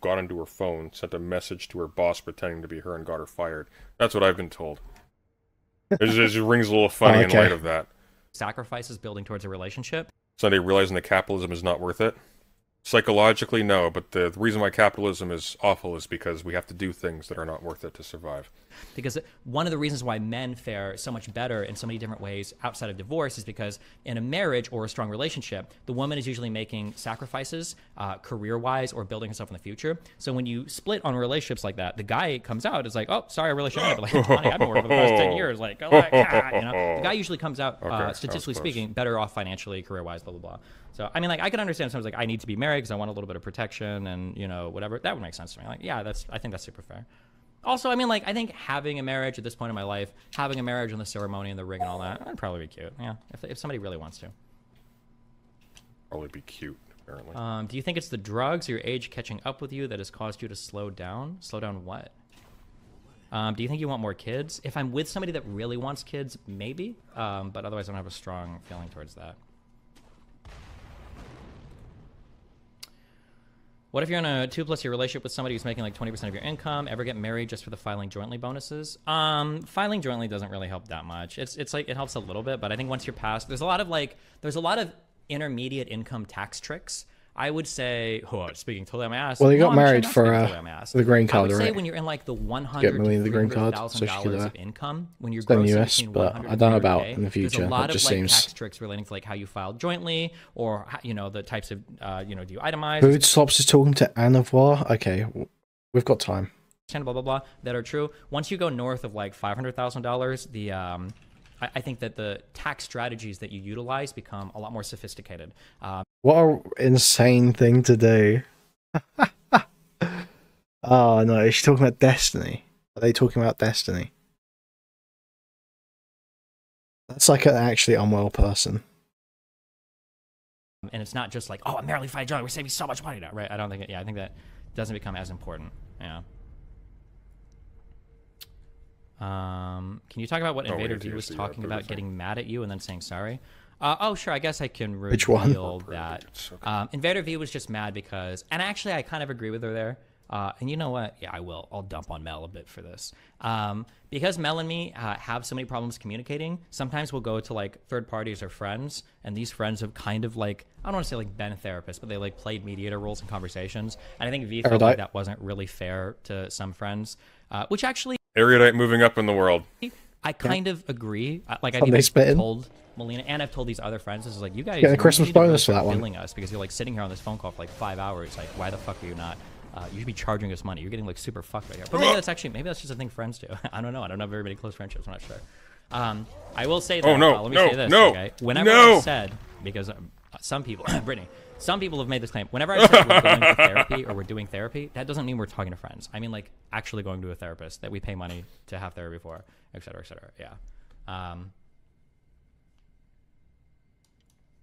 Speaker 3: got into her phone, sent a message to her boss pretending to be her, and got her fired. That's what I've been told. It just rings a little funny in
Speaker 1: Okay.
Speaker 3: light of that.
Speaker 2: sacrifices building towards a relationship.
Speaker 3: Somebody realizing that capitalism is not worth it. Psychologically, no, but the reason why capitalism is awful is because we have to do things that are not worth it to survive.
Speaker 2: Because one of the reasons why men fare so much better in so many different ways outside of divorce is because in a marriage or a strong relationship, the woman is usually making sacrifices career-wise or building herself in the future. So when you split on relationships like that, the guy comes out is like, oh, sorry, our relationship ended. Like, honey, I've been working for the past 10 years. Like, oh, you know, the guy usually comes out, statistically speaking, better off financially, career-wise, blah, blah, blah. So, I mean, like, I can understand someone's like, I need to be married because I want a little bit of protection and, you know, whatever. That would make sense to me. Like, yeah, I think that's super fair. Also, I mean, like, I think having a marriage at this point in my life, having a marriage and the ceremony and the ring and all that, that'd probably be cute. Yeah, if somebody really wants to.
Speaker 3: Probably be cute, apparently.
Speaker 2: Do you think it's the drugs or your age catching up with you that has caused you to slow down? Slow down what? Do you think you want more kids? If I'm with somebody that really wants kids, maybe. But otherwise, I don't have a strong feeling towards that. What if you're in a 2+ year relationship with somebody who's making like 20% of your income? Ever get married just for the filing jointly bonuses? Filing jointly doesn't really help that much. It's like it helps a little bit, but I think once you're past, there's a lot of intermediate income tax tricks. I would say, speaking totally on my ass.
Speaker 1: Well, you got
Speaker 2: I'm
Speaker 1: married
Speaker 2: not
Speaker 1: for
Speaker 2: speaking totally on my ass.
Speaker 1: the green card,
Speaker 2: I would say
Speaker 1: right?
Speaker 2: when you're in like the
Speaker 1: Get
Speaker 2: $100,000
Speaker 1: Milena
Speaker 2: to
Speaker 1: the green card, so she could
Speaker 2: $300,000 of income, when you're
Speaker 1: stay in the
Speaker 2: grossing
Speaker 1: US,
Speaker 2: between
Speaker 1: but
Speaker 2: 100
Speaker 1: I don't know
Speaker 2: and
Speaker 1: about
Speaker 2: 300K,
Speaker 1: in the future.
Speaker 2: There's a lot
Speaker 1: It
Speaker 2: of
Speaker 1: just
Speaker 2: like
Speaker 1: seems
Speaker 2: tax tricks relating to like how you file jointly or you know the types of you know, do you itemize?
Speaker 1: Food Slops is talking to Anavoir. Okay, we've got time.
Speaker 2: Blah blah blah that are true. Once you go north of like $500,000, the I think that the tax strategies that you utilize become a lot more sophisticated.
Speaker 1: What an insane thing to do. Oh no, is she talking about Destiny? Are they talking about Destiny? That's like an actually unwell person.
Speaker 2: And it's not just like, oh, I'm merely fighting John. We're saving so much money now, right? I don't think. I think that doesn't become as important. Yeah. Can you talk about what Invader V was talking about, getting mad at you and then saying sorry? Oh, sure. I guess I can reveal that. Invader V was just mad because, and actually, I kind of agree with her there. And you know what? Yeah, I will. I'll dump on Mel a bit for this. Because Mel and me have so many problems communicating, sometimes we'll go to like third parties or friends, and these friends have kind of like, I don't want to say like been therapists, but they like played mediator roles in conversations. And I think V felt like that wasn't really fair to some friends, which actually...
Speaker 3: Erudite moving up in the world.
Speaker 2: I kind of agree. Like I've even told Melina, and I've told these other friends, this is like, you guys
Speaker 1: get a Christmas bonus for that one.
Speaker 2: Billing us because you're like sitting here on this phone call for like 5 hours. Like, why the fuck are you not? You should be charging us money. You're getting like super fucked right here. But maybe that's just a thing friends do. I don't know. I don't have very many close friendships. I'm not sure. I will say that. Let me say this. Okay? Whenever I've said, because some people, Brittany, some people have made this claim. Whenever I said we're going to therapy or we're doing therapy, that doesn't mean we're talking to friends. I mean like actually going to a therapist that we pay money to have therapy for, et cetera, et cetera. Yeah.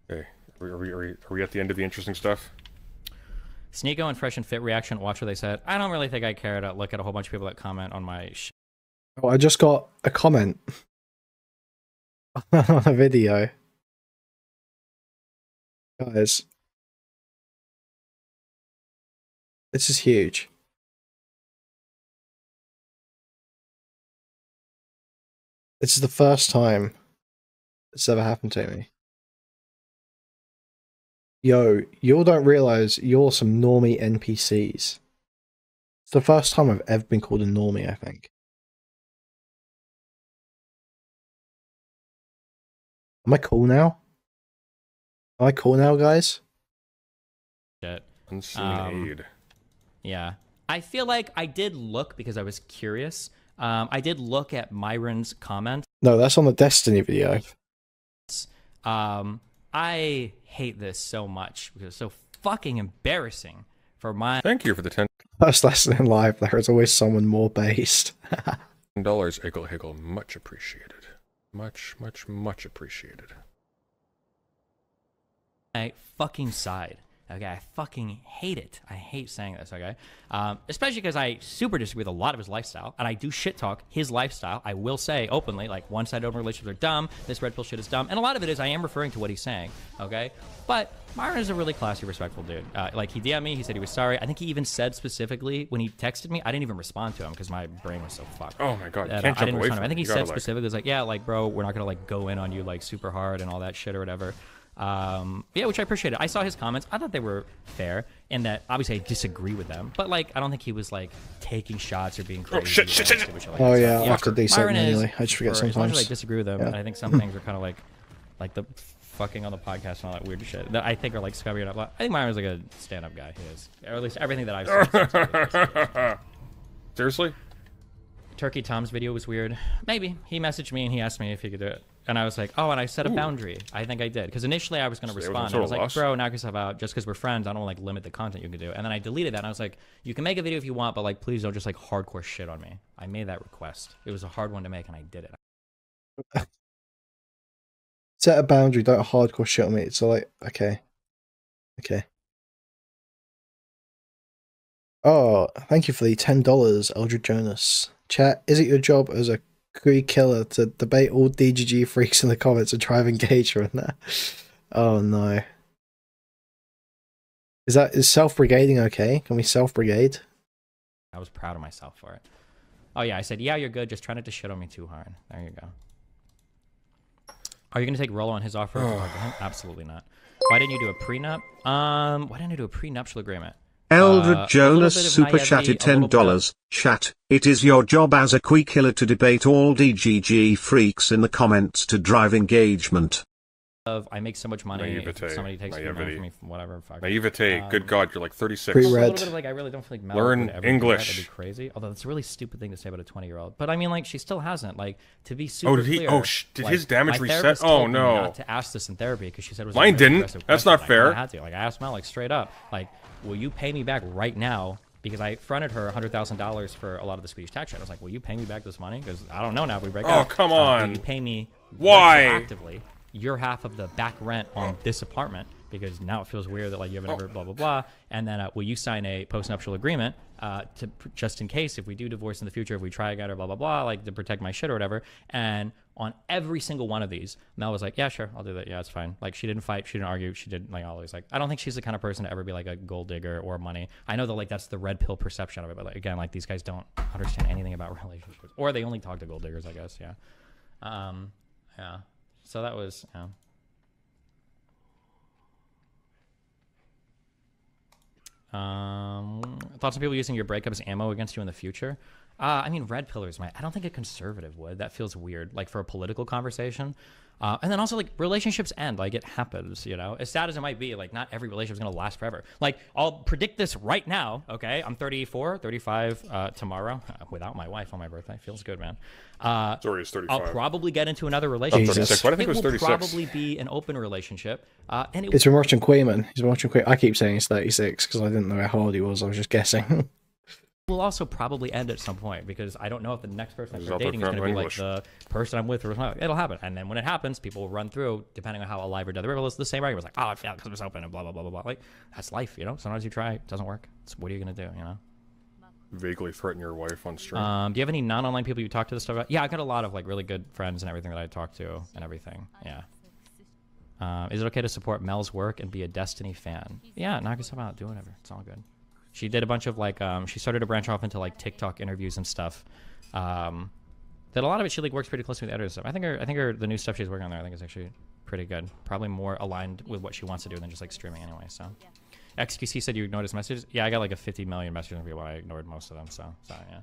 Speaker 3: Okay. Are we at the end of the interesting stuff?
Speaker 2: Sneeko and Fresh and Fit reaction. Watch what they said. I don't really think I care to look at a whole bunch of people that comment on my
Speaker 1: Oh, I just got a comment on a video. Guys. This is huge. This is the first time this ever happened to me. Yo, you don't realize you're some normie NPCs. It's the first time I've ever been called a normie, I think. Am I cool now? Am I cool now, guys?
Speaker 2: Shit.
Speaker 3: Unseen aid.
Speaker 2: Yeah. I feel like I did look because I was curious. I did look at Myron's comment.
Speaker 1: No, that's on the Destiny video.
Speaker 2: I hate this so much because it's so fucking embarrassing for my...
Speaker 3: Thank you for the $10
Speaker 1: First lesson in life, there is always someone more based.
Speaker 3: Higgle Higgle. Much appreciated. Much appreciated.
Speaker 2: My fucking side Okay, I fucking hate it. I hate saying this, okay? Especially because I super disagree with a lot of his lifestyle, and I do shit talk his lifestyle. I will say openly, like, one-sided open relationships are dumb, this red pill shit is dumb, and a lot of it is I am referring to what he's saying, okay? But Myron is a really classy, respectful dude. Like, he DM'd me, he said he was sorry. I think he even said specifically, when he texted me, I didn't even respond to him because my brain was so fucked.
Speaker 3: Oh my god, you
Speaker 2: that,
Speaker 3: can't
Speaker 2: I
Speaker 3: jump
Speaker 2: didn't
Speaker 3: away
Speaker 2: respond to
Speaker 3: from
Speaker 2: him. I think
Speaker 3: it.
Speaker 2: he
Speaker 3: You
Speaker 2: said
Speaker 3: gotta, like-
Speaker 2: specifically, was like, yeah, like, bro, we're not gonna, like, go in on you, like, super hard and all that shit or whatever. Yeah, which I appreciated. I saw his comments. I thought they were fair, and that obviously I disagree with them. But like, I don't think he was like taking shots or being crazy.
Speaker 3: shit.
Speaker 1: Oh yeah, I'll have to do
Speaker 2: Myron
Speaker 1: something
Speaker 2: is,
Speaker 1: anyway. I just forget
Speaker 2: as much as I
Speaker 1: sometimes.
Speaker 2: disagree with him,
Speaker 1: Yeah.
Speaker 2: and I think some things are kind of like the fucking on the podcast and all that weird shit that I think are like scummy enough. I think Myron's like a stand-up guy. He is, or at least everything that I've seen.
Speaker 3: Seriously?
Speaker 2: Turkey Tom's video was weird. Maybe he messaged me and he asked me if he could do it. And I was like, oh, and I set a boundary. I think I did. Because initially I was going to
Speaker 3: So it
Speaker 2: respond.
Speaker 3: wasn't
Speaker 2: And I was
Speaker 3: sort of
Speaker 2: like,
Speaker 3: lost?
Speaker 2: bro, knock yourself out. Just because we're friends, I don't want to like limit the content you can do. And then I deleted that. And I was like, you can make a video if you want, but like, please don't just like hardcore shit on me. I made that request. It was a hard one to make and I did it.
Speaker 1: Set a boundary. Don't hardcore shit on me. So like, okay. Oh, thank you for the $10, Eldred Jonas. Chat, is it your job as a Kui killer to debate all DGG freaks in the comments and try and engage her in that? Oh no. Is self-brigading okay? Can we self-brigade?
Speaker 2: I was proud of myself for it. Oh yeah, I said, yeah, you're good. Just try not to shit on me too hard. There you go. Are you going to take Rollo on his offer? Absolutely not. Why didn't you do a prenup? Why didn't I do a prenuptial agreement?
Speaker 6: Eldred Jonas
Speaker 2: bit of
Speaker 6: super
Speaker 2: naivety,
Speaker 6: chatted
Speaker 2: a little bit of-
Speaker 6: $10. Chat, it is your job as a Kui killer to debate all DGG freaks in the comments to drive engagement.
Speaker 2: I make so much money. If
Speaker 3: Naivete.
Speaker 2: somebody takes money
Speaker 3: Naivety.
Speaker 2: from me, from whatever. Fuck.
Speaker 3: Naivete. Good God, you're like 36.
Speaker 1: Pre-
Speaker 2: A little
Speaker 1: Red.
Speaker 2: bit of like, I really don't feel like Mel
Speaker 3: Learn
Speaker 2: would ever do that.
Speaker 3: English.
Speaker 2: That'd be crazy. Although that's a really stupid thing to say about a 20-year-old. But I mean, like, she still hasn't. Like, to be super
Speaker 3: did he-
Speaker 2: clear,
Speaker 3: oh, did
Speaker 2: like,
Speaker 3: his damage
Speaker 2: my
Speaker 3: reset?
Speaker 2: therapist
Speaker 3: Oh,
Speaker 2: told me
Speaker 3: no.
Speaker 2: not to ask this in therapy because she said it was
Speaker 3: Mine
Speaker 2: like, a very
Speaker 3: didn't.
Speaker 2: aggressive
Speaker 3: That's
Speaker 2: question.
Speaker 3: not fair.
Speaker 2: Like, I had to. Like, I asked Mel like straight up, like, will you pay me back right now? Because I fronted her $100,000 for a lot of the Swedish tax shit. I was like, will you pay me back this money? Because I don't know now if we break up.
Speaker 3: Oh, come on.
Speaker 2: Will you pay me
Speaker 3: Why?
Speaker 2: retroactively your half of the back rent on this apartment? Because now it feels weird that like you haven't ever blah blah blah. And then will you sign a postnuptial agreement to just in case if we do divorce in the future, if we try again or blah blah blah, like to protect my shit or whatever. And on every single one of these, Mel was like, yeah, sure, I'll do that. Yeah, it's fine. Like she didn't fight, she didn't argue, she did like always like. I don't think she's the kind of person to ever be like a gold digger or money. I know that like that's the red pill perception of it, but like again, like these guys don't understand anything about relationships, or they only talk to gold diggers, I guess. Yeah, yeah. So that was yeah. Thoughts on people using your breakup as ammo against you in the future? I mean, red pillars might. I don't think a conservative would. That feels weird, like for a political conversation. And then also, like, relationships end. Like, it happens, you know? As sad as it might be, like, not every relationship is going to last forever. Like, I'll predict this right now, okay? I'm 34, 35 tomorrow without my wife on my birthday. Feels good, man.
Speaker 3: Sorry, it's 35.
Speaker 2: I'll probably get into another relationship.
Speaker 3: 36. Why do I think it was
Speaker 2: will
Speaker 3: 36?
Speaker 2: probably be an open relationship. And it
Speaker 1: It's been watching Kuihman. He's been watching Kuihman. I keep saying he's 36 because I didn't know how old he was. I was just guessing.
Speaker 2: will also probably end at some point because I don't know if the next person I
Speaker 3: He's
Speaker 2: start
Speaker 3: out there
Speaker 2: dating is going to be
Speaker 3: English.
Speaker 2: like the person I'm with or something. It'll happen. And then when it happens, people will run through, depending on how alive or dead the river is, the same argument. It's like, oh, I failed because it was open and blah, blah, blah, blah, blah. Like, that's life, you know? Sometimes you try, it doesn't work. So what are you going to do, you know?
Speaker 3: Vaguely threaten your wife on stream.
Speaker 2: Do you have any non-online people you talk to this stuff about? Yeah, I've got a lot of like really good friends and everything that I talk to and everything. Yeah. Is it okay to support Mel's work and be a Destiny fan? Yeah, knock yourself out. Do whatever. It's all good. She did a bunch of like, she started to branch off into like TikTok interviews and stuff. That a lot of it she like works pretty closely with the editor and stuff. I think the new stuff she's working on there I think is actually pretty good. Probably more aligned with what she wants to do than just like streaming anyway. So, XQC said you ignored his messages. Yeah, I got like a 50 million messages from people. I ignored most of them. So yeah.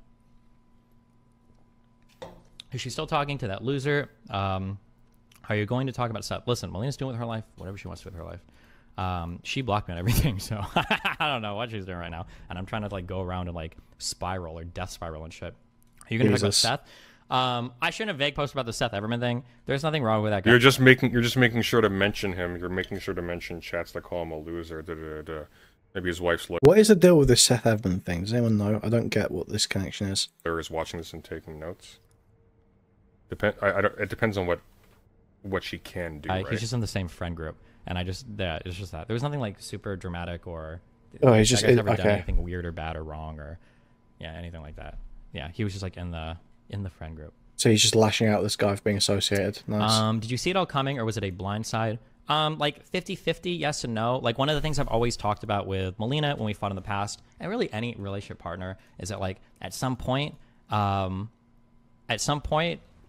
Speaker 2: Is she still talking to that loser? Are you going to talk about stuff? Listen, Melina's doing with her life whatever she wants to do with her life. She blocked me on everything, so I don't know what she's doing right now. And I'm trying to like go around and like spiral or death spiral and shit. Are you gonna talk about Seth? I shouldn't have vague posted about the Seth Everman thing. There's nothing wrong with that guy.
Speaker 3: You're just making sure to mention him. You're making sure to mention chats that call him a loser. Maybe his wife's
Speaker 1: What is the deal with this Seth Everman thing? Does anyone know? I don't get what this connection is.
Speaker 3: lawyer is watching this and taking notes. It depends on what she can do. Right?
Speaker 2: He's just in the same friend group. And I just, yeah, it's just that. There was nothing like super dramatic or.
Speaker 1: Oh, he's just
Speaker 2: that guy's never done
Speaker 1: okay.
Speaker 2: anything weird or bad or wrong or, yeah, anything like that. Yeah, he was just like in the friend group.
Speaker 1: So he's just lashing out at this guy for being associated. Nice.
Speaker 2: Did you see it all coming, or was it a blind side? Like 50-50, yes and no. Like one of the things I've always talked about with Melina when we fought in the past, and really any relationship partner, is that like at some point,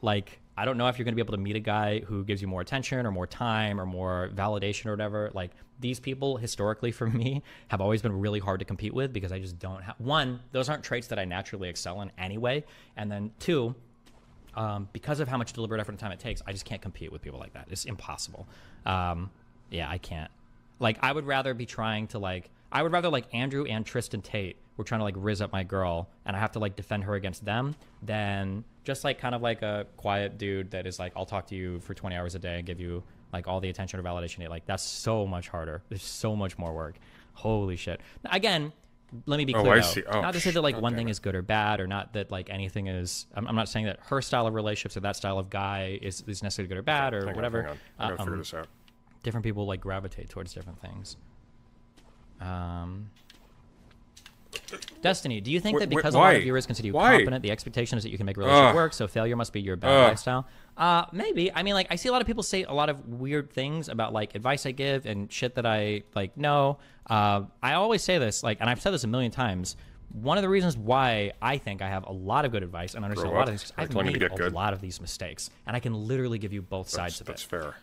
Speaker 2: like I don't know if you're going to be able to meet a guy who gives you more attention or more time or more validation or whatever. Like these people historically for me have always been really hard to compete with because I just don't have, one, those aren't traits that I naturally excel in anyway. And then two, because of how much deliberate effort and time it takes, I just can't compete with people like that. It's impossible. Yeah, I can't. Like I would rather be trying to like, I would rather like Andrew and Tristan Tate were trying to like rizz up my girl and I have to like defend her against them than just like kind of like a quiet dude that is like, I'll talk to you for 20 hours a day and give you like all the attention or validation you need. Like that's so much harder. There's so much more work. Holy shit. Again, let me be clear though. Not to say that like one thing is good or bad or not that like anything is, I'm not saying that her style of relationships or that style of guy is necessarily good or bad or whatever.
Speaker 3: Hang on. I gotta figure this out.
Speaker 2: Different people like gravitate towards different things. Destiny, do you think that because a lot of viewers consider you competent, the expectation is that you can make a relationship work, so failure must be your bad lifestyle? Maybe. I mean, like, I see a lot of people say a lot of weird things about, like, advice I give and shit that I, like, know. I always say this, like, and I've said this a million times, one of the reasons why I think I have a lot of good advice and understand a lot of things is I've made a lot of these mistakes, and I can literally give you both sides of it.
Speaker 3: That's fair.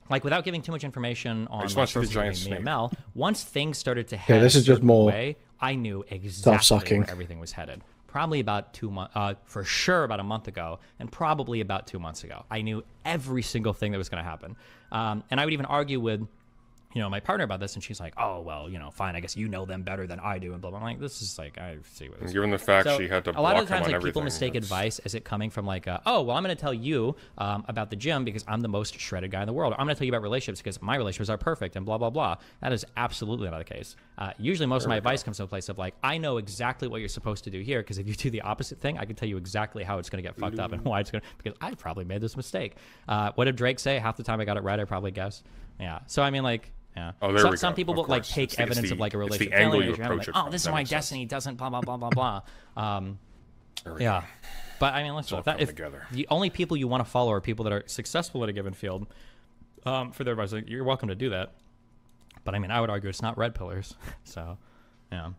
Speaker 2: Like, without giving too much information on my me and Mel, once things started to head
Speaker 1: this is just more
Speaker 2: way, I knew exactly where everything was headed. Probably about 2 months, for sure about a month ago, and probably about 2 months ago. I knew every single thing that was going to happen. And I would even argue with, you know, my partner about this, and she's like, oh, well, you know, fine, I guess you know them better than I do, and blah, blah. I'm like, this is like, I see what this is.
Speaker 3: Given the fact she had to block
Speaker 2: a lot of the
Speaker 3: him
Speaker 2: times,
Speaker 3: on
Speaker 2: like,
Speaker 3: everything,
Speaker 2: people mistake advice as it coming from like, oh, well, I'm going to tell you about the gym because I'm the most shredded guy in the world. Or I'm going to tell you about relationships because my relationships are perfect and blah, blah, blah. That is absolutely not the case. Usually most of my advice comes from a place of like, I know exactly what you're supposed to do here because if you do the opposite thing, I can tell you exactly how it's going to get fucked up and why it's going to, because I probably made this mistake. What did Drake say? Half the time I got it right, I probably guessed. Yeah. So, I mean, like, yeah.
Speaker 3: Oh, there we go.
Speaker 2: Some people will like take evidence of like a relationship failing. Like, oh, this is why Destiny doesn't blah blah blah blah blah. Yeah, but I mean, let's look. If the only people you want to follow are people that are successful at a given field, for their advice, like, you're welcome to do that. But I mean, I would argue it's not red pillars. So, yeah.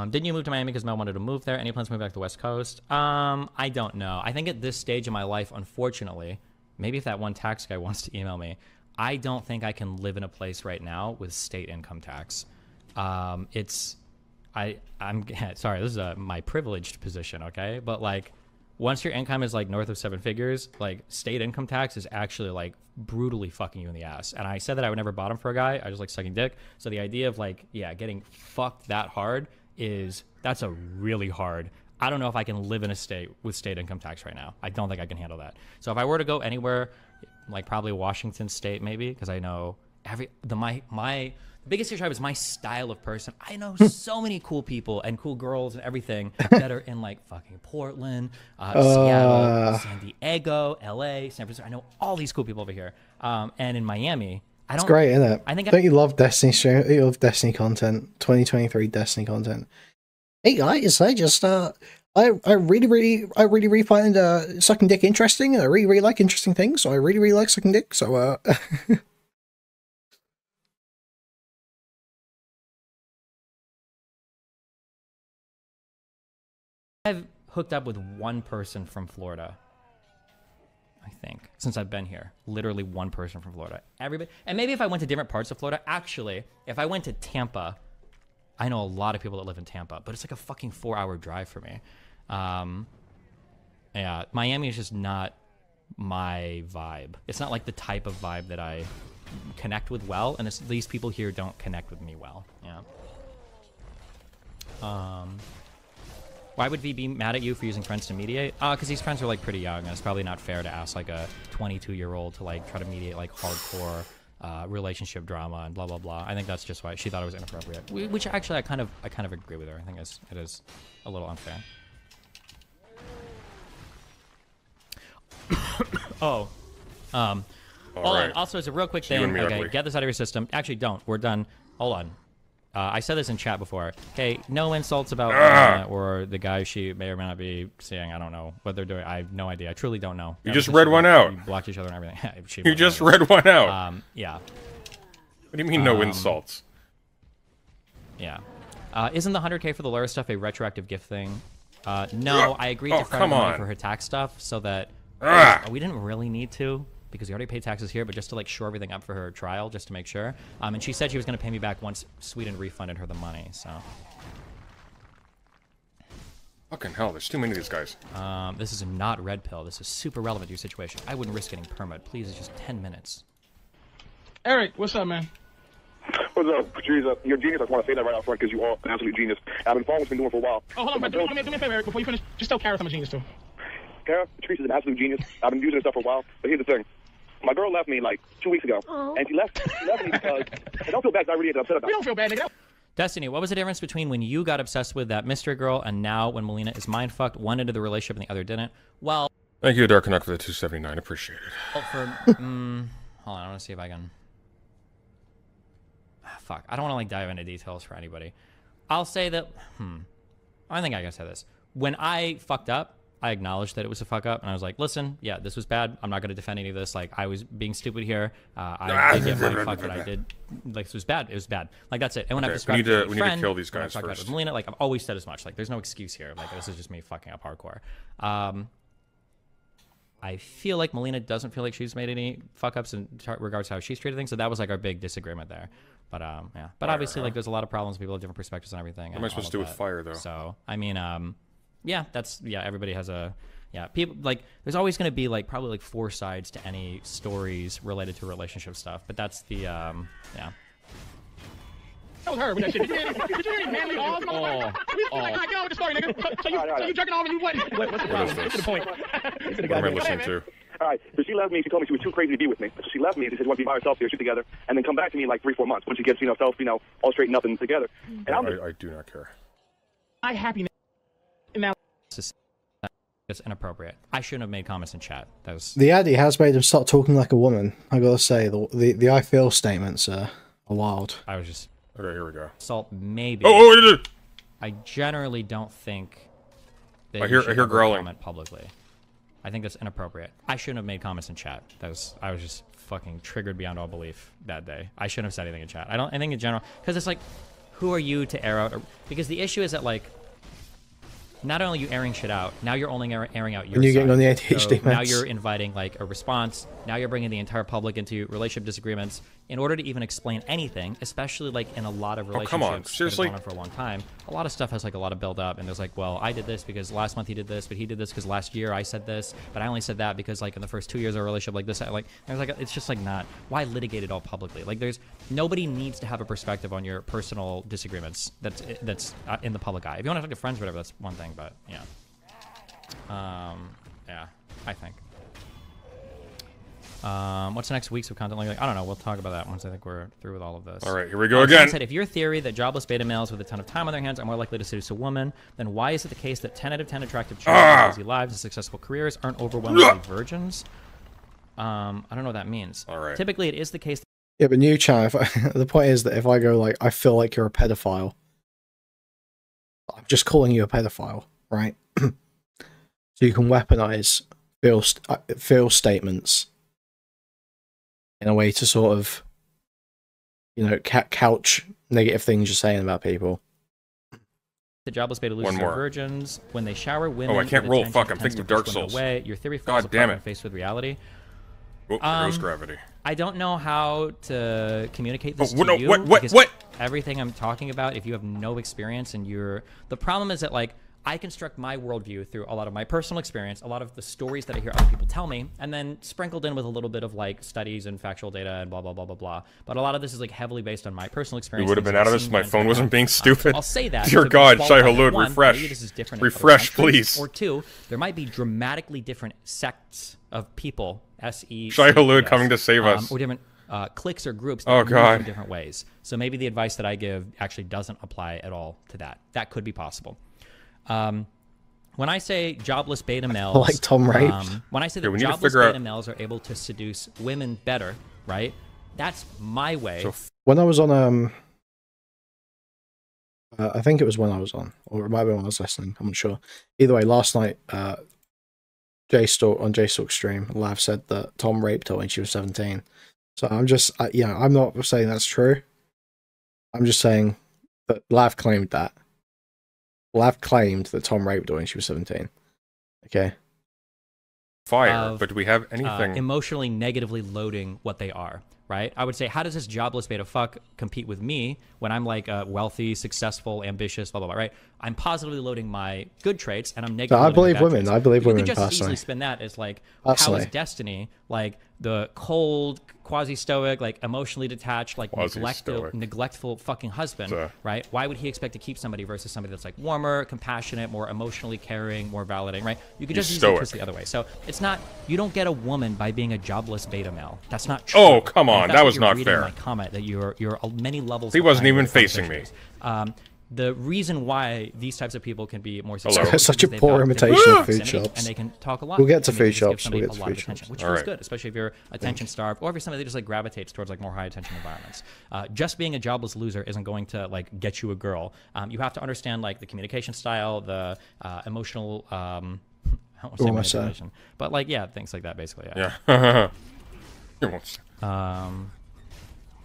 Speaker 2: Didn't you move to Miami because Mel wanted to move there? Any plans to move back to the West Coast? I don't know. I think at this stage of my life, unfortunately, maybe if that one tax guy wants to email me, I don't think I can live in a place right now with state income tax. I'm sorry, this is my privileged position, okay? But like, once your income is like north of 7 figures, like state income tax is actually like brutally fucking you in the ass. And I said that I would never bottom for a guy. I just like sucking dick. So the idea of like, yeah, getting fucked that hard that's a really hard. I don't know if I can live in a state with state income tax right now. I don't think I can handle that. So if I were to go anywhere, like probably Washington State maybe, because I know my biggest issue is my style of person. I know so many cool people and cool girls and everything that are in like fucking Portland, Seattle, San Diego, LA, San Francisco. I know all these cool people over here. And in Miami, I don't.
Speaker 1: It's great, isn't it?
Speaker 2: I think
Speaker 1: don't you love Destiny stream? You love Destiny content, 2023 Destiny content. Hey guys, I just I really find sucking dick interesting. I really like interesting things, so I really like sucking dick. So
Speaker 2: I've hooked up with one person from Florida, I think, since I've been here. Literally one person from Florida. Everybody, and maybe if I went to different parts of Florida, actually, if I went to Tampa, I know a lot of people that live in Tampa, but it's like a fucking 4-hour drive for me. Yeah, Miami is just not my vibe. It's not like the type of vibe that I connect with well, and these people here don't connect with me well. Yeah. Why would V be mad at you for using friends to mediate? Because these friends are like pretty young, and it's probably not fair to ask like a 22-year-old to like try to mediate like hardcore relationship drama and blah blah blah. I think that's just why she thought it was inappropriate. Which actually I kind of agree with her. I think it is a little unfair. Hold on. Also, it's a real quick
Speaker 3: You and
Speaker 2: thing.
Speaker 3: me
Speaker 2: Okay,
Speaker 3: ugly.
Speaker 2: get this out of your system. Actually, don't. We're done. Hold on. I said this in chat before. Okay, no insults about Melina or the guy she may or may not be seeing. I don't know what they're doing. I have no idea. I truly don't know.
Speaker 3: You just read one out.
Speaker 2: You blocked each other and everything.
Speaker 3: You just read one out.
Speaker 2: Yeah.
Speaker 3: What do you mean no insults?
Speaker 2: Yeah. Isn't the 100K for the Laura stuff a retroactive gift thing? No, I agreed to
Speaker 3: come
Speaker 2: front money
Speaker 3: on.
Speaker 2: for her tax stuff so that we didn't really need to because we already paid taxes here, but just to like shore everything up for her trial, just to make sure. And she said she was going to pay me back once Sweden refunded her the money. So.
Speaker 3: Fucking hell, there's too many of these guys.
Speaker 2: This is not red pill. This is super relevant to your situation. I wouldn't risk getting permit. Please, it's just 10 minutes.
Speaker 7: Eric, what's up, man?
Speaker 8: What's up, Patrice? You're a genius. I just want to say that right out front because you are an absolute genius. I've been following what you've been doing for a while.
Speaker 7: Oh, hold on, do me a favor, Eric, before you finish. Just tell Kara I'm a genius, too.
Speaker 8: Kara, Patrice is an absolute genius. I've been using this stuff for a while. But here's the thing. My girl left me like 2 weeks ago. And she left me because I don't feel bad because I really get upset about it.
Speaker 7: We don't feel bad, nigga.
Speaker 2: Destiny, what was the difference between when you got obsessed with that mystery girl and now when Melina is mind-fucked, one into the relationship and the other didn't? Well...
Speaker 3: Thank you, Dark Canuck, for the 279. Appreciate it.
Speaker 2: For... hold on, I want to see if I can... Fuck, I don't want to like dive into details for anybody. I'll say that... I think I can say this. When I fucked up, I acknowledged that it was a fuck up, and I was like, listen, yeah, this was bad. I'm not going to defend any of this. Like, I was being stupid here. I did get my fuck that I did. Like, this was bad. It was bad. Like, that's it. And when I've described
Speaker 3: we need to kill these guys
Speaker 2: first. With Melina, like, I've always said as much. Like, there's no excuse here. Like, this is just me fucking up hardcore. I feel like Melina doesn't feel like she's made any fuck ups in regards to how she's treated things. So that was like our big disagreement there. But yeah. But obviously, like, there's a lot of problems. People have different perspectives and everything.
Speaker 3: What am I supposed to do with fire, though?
Speaker 2: So I mean, yeah, everybody has a. Yeah, people like there's always going to be like probably like 4 sides to any stories related to relationship stuff, but that's the yeah.
Speaker 7: That was her with that shit. Did you hear manly balls? Like, get on with the story, nigga. So you jerking off and you what? What's the problem? Get to the point.
Speaker 3: What am I listening to?
Speaker 8: All right, so she left me. She told me she was too crazy to be with me. So she left me. She said she wanted to be by herself here, shoot together, and then come back to me in like 3-4 months when she gets, herself, all straightened up and together. And
Speaker 3: I do not care.
Speaker 7: I happy now.
Speaker 2: It's inappropriate. I shouldn't have made comments in chat. That was
Speaker 1: the Addy has made him start talking like a woman. I gotta say, the I feel statements are wild.
Speaker 2: I was just
Speaker 3: okay. Here we go.
Speaker 2: Salt maybe.
Speaker 3: Oh!
Speaker 2: I generally don't think that
Speaker 3: I hear growling.
Speaker 2: comment publicly. I think that's inappropriate. I shouldn't have made comments in chat. I was just fucking triggered beyond all belief that day. I shouldn't have said anything in chat. I think in general, because it's like, who are you to air out? Because the issue is that like, not only are you airing shit out, now you're only airing out your
Speaker 1: and you're
Speaker 2: side.
Speaker 1: getting on the ADHD
Speaker 2: so now you're inviting like a response. Now you're bringing the entire public into relationship disagreements in order to even explain anything, especially like in a lot of relationships
Speaker 3: come on. Seriously?
Speaker 2: that have gone on for a long time. A lot of stuff has like a lot of build up, and there's like, well, I did this because last month he did this, but he did this because last year I said this, but I only said that because like in the first 2 years of our relationship, like this, like there's like it's just like not why litigate it all publicly. Like there's nobody needs to have a perspective on your personal disagreements that's in the public eye. If you want to talk to friends or whatever, that's one thing, but yeah. Yeah, I think. What's the next weeks of content like? I don't know. We'll talk about that once I think we're through with all of this.
Speaker 3: All right, here we go again.
Speaker 2: Said, if your theory that jobless beta males with a ton of time on their hands are more likely to seduce a woman, then why is it the case that 10 out of 10 attractive children with easy lives and successful careers aren't overwhelmingly virgins? I don't know what that means.
Speaker 3: All right.
Speaker 2: Typically, it is the case.
Speaker 1: Yeah, but new chat. The point is that if I go like, I feel like you're a pedophile, I'm just calling you a pedophile, right? So you can weaponize feel statements in a way to sort of, couch negative things you're saying about people.
Speaker 2: The jobless beta losers are virgins when they shower women.
Speaker 3: Oh, I can't roll. Fuck, I'm thinking of Dark Souls.
Speaker 2: Away. Your theory falls apart when faced with reality.
Speaker 3: Oh, there goes gravity.
Speaker 2: I don't know how to communicate this to you.
Speaker 3: What?
Speaker 2: Everything I'm talking about, if you have no experience and the problem is that like I construct my worldview through a lot of my personal experience, a lot of the stories that I hear other people tell me, and then sprinkled in with a little bit of like studies and factual data and blah, blah, blah, blah, blah. But a lot of this is like heavily based on my personal experience.
Speaker 3: You would have been out of this if my phone wasn't being stupid.
Speaker 2: I'll say that.
Speaker 3: Dear God, Shai Halud, refresh.
Speaker 2: This is different
Speaker 3: refresh, please.
Speaker 2: Or 2, there might be dramatically different sects of people, S-E.
Speaker 3: Shai Halud coming to save us.
Speaker 2: Or different cliques or groups that move in different ways. So maybe the advice that I give actually doesn't apply at all to that. That could be possible. When I say jobless beta males,
Speaker 1: Like Tom rapes.
Speaker 2: when I say
Speaker 3: Yeah,
Speaker 2: that
Speaker 3: we need to
Speaker 2: jobless
Speaker 3: figure
Speaker 2: beta
Speaker 3: out-
Speaker 2: males are able to seduce women better, right? That's my way.
Speaker 3: So
Speaker 1: When I was on, I think it was when I was on, or it might have been when I was listening. I'm not sure. Either way, last night, J-Stalk's stream, Lav said that Tom raped her when she was 17. So I'm just, I'm not saying that's true. I'm just saying that Lav claimed that. Lav claimed that Tom raped her when she was 17. Okay.
Speaker 3: fire, but do we have anything?
Speaker 2: Emotionally negatively loading what they are, right? I would say, how does this jobless beta fuck compete with me when I'm like wealthy, successful, ambitious, blah, blah, blah, right? I'm positively loading my good traits and I'm negatively
Speaker 1: I
Speaker 2: loading
Speaker 1: believe
Speaker 2: my bad
Speaker 1: women.
Speaker 2: traits.
Speaker 1: I believe
Speaker 2: But
Speaker 1: women
Speaker 2: you could just
Speaker 1: personally.
Speaker 2: easily spin that as like, how
Speaker 1: Personally.
Speaker 2: is Destiny like the cold, quasi-stoic, like emotionally detached, like neglectful fucking husband, right? Why would he expect to keep somebody versus somebody that's like warmer, compassionate, more emotionally caring, more validating, right? You could just easily twist the other way. So it's not, you don't get a woman by being a jobless beta male. That's not true.
Speaker 3: Oh, come on.
Speaker 2: And if
Speaker 3: That
Speaker 2: that's
Speaker 3: was
Speaker 2: what
Speaker 3: not
Speaker 2: you're reading
Speaker 3: fair.
Speaker 2: in my comment that you're many levels.
Speaker 3: He wasn't
Speaker 2: behind
Speaker 3: even
Speaker 2: where the
Speaker 3: facing
Speaker 2: conversation
Speaker 3: me.
Speaker 2: is. The reason why these types of people can be more
Speaker 1: Hello.
Speaker 2: successful
Speaker 1: Such a
Speaker 2: is
Speaker 1: poor
Speaker 2: they've got
Speaker 1: imitation of
Speaker 2: proximity
Speaker 1: food shops.
Speaker 2: and they can talk a lot.
Speaker 1: We'll get to
Speaker 2: and they
Speaker 1: food
Speaker 2: can just give
Speaker 1: shops.
Speaker 2: somebody
Speaker 1: We'll get to
Speaker 2: a lot
Speaker 1: food
Speaker 2: of attention,
Speaker 1: shops.
Speaker 2: which
Speaker 3: All
Speaker 2: feels
Speaker 3: right.
Speaker 2: good, especially if you're attention starved or if you're somebody that just like gravitates towards like more high attention environments. Just being a jobless loser isn't going to like get you a girl. You have to understand like the communication style, the emotional. I don't want to say manipulation, but like things like that basically.
Speaker 3: Yeah.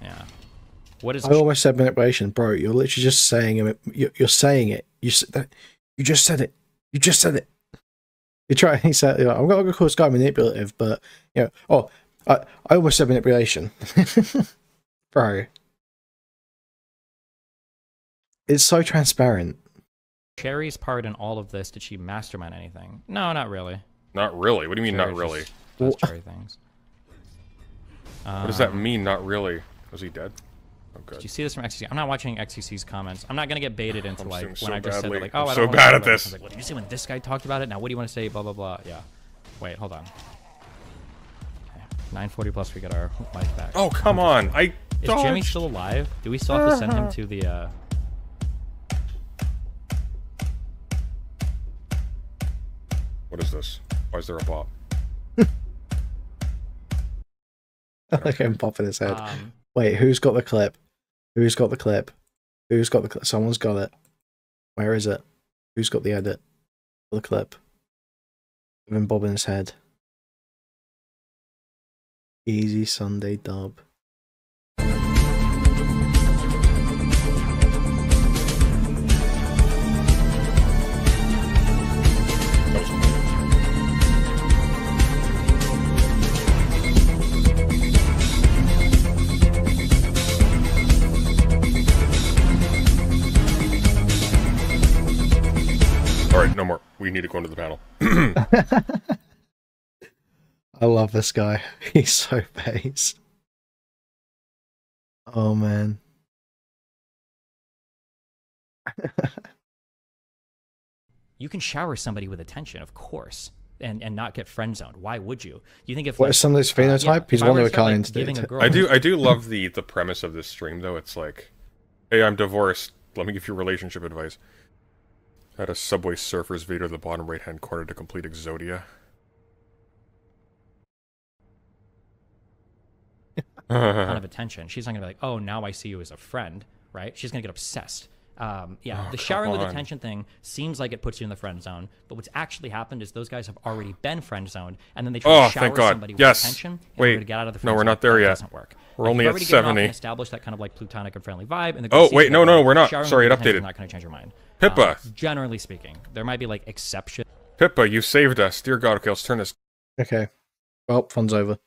Speaker 2: Yeah. What is?
Speaker 1: I almost said manipulation, bro. You're literally just saying it. You're saying it. You just said it. You just said it. You try. He said, "I'm gonna call this guy manipulative," but I almost said manipulation, bro. It's so transparent.
Speaker 2: Cherry's part in all of this? Did she mastermind anything? No, not really.
Speaker 3: Not really. What do you mean,
Speaker 2: Cherry
Speaker 3: not really?
Speaker 2: does Cherry things.
Speaker 3: What does that mean, not really? Was he dead? Oh, good.
Speaker 2: Did you see this from XCC? I'm not watching XCC's comments. I'm not gonna get baited into like when
Speaker 3: so
Speaker 2: I just said
Speaker 3: badly.
Speaker 2: like, oh,
Speaker 3: I'm
Speaker 2: I
Speaker 3: so
Speaker 2: don't wanna
Speaker 3: bad
Speaker 2: talk
Speaker 3: at
Speaker 2: about it.
Speaker 3: this.
Speaker 2: I was like, what did you say when this guy talked about it? Now what do you want to say? Blah blah blah. Yeah. Wait, hold on. Okay. 9:40 plus. We got our mic back.
Speaker 3: Oh, come on!
Speaker 2: Is Jimmy still alive? Do we still have to send him to the?
Speaker 3: What is this? Why is there a bot?
Speaker 1: Like him popping his head. Wait, who's got the clip? Who's got the clip? Who's got the clip? Someone's got it. Where is it? Who's got the edit? The clip. Of him bobbing his head. Easy Sunday dub.
Speaker 3: All right, no more. We need to go into the panel.
Speaker 1: I love this guy. He's so base. Oh man.
Speaker 2: You can shower somebody with attention, of course, and not get friend zoned. Why would you? You think if
Speaker 1: What
Speaker 2: like,
Speaker 1: is somebody's phenotype? He's
Speaker 2: if I
Speaker 1: one
Speaker 2: were
Speaker 1: of
Speaker 2: to
Speaker 1: a
Speaker 2: start,
Speaker 1: kind.
Speaker 2: Like, giving a girl,
Speaker 3: I do love the premise of this stream though. It's like, hey, I'm divorced. Let me give you relationship advice. Add a Subway Surfers video to the bottom right hand corner to complete Exodia.
Speaker 2: ton of attention. She's not gonna be like, oh, now I see you as a friend, right? She's gonna get obsessed. The showering with attention thing seems like it puts you in the friend zone, but what's actually happened is those guys have already been friend zoned, and then they try to shower
Speaker 3: thank God.
Speaker 2: somebody with
Speaker 3: Yes.
Speaker 2: attention in
Speaker 3: Wait.
Speaker 2: order to get out of the friend
Speaker 3: No, we're
Speaker 2: zone.
Speaker 3: not there
Speaker 2: That
Speaker 3: yet.
Speaker 2: Doesn't work.
Speaker 3: We're
Speaker 2: Like,
Speaker 3: only
Speaker 2: you've
Speaker 3: at
Speaker 2: already given off
Speaker 3: 70.
Speaker 2: and established that kind of like plutonic and friendly vibe. And
Speaker 3: Oh, wait, no, we're not.
Speaker 2: Showering
Speaker 3: Sorry,
Speaker 2: with
Speaker 3: it
Speaker 2: attention
Speaker 3: updated.
Speaker 2: is not going to change your mind.
Speaker 3: Pippa.
Speaker 2: Generally speaking, there might be like exceptions.
Speaker 3: Pippa, you saved us. Dear God, okay, let's turn this.
Speaker 1: Okay. Well, fun's over.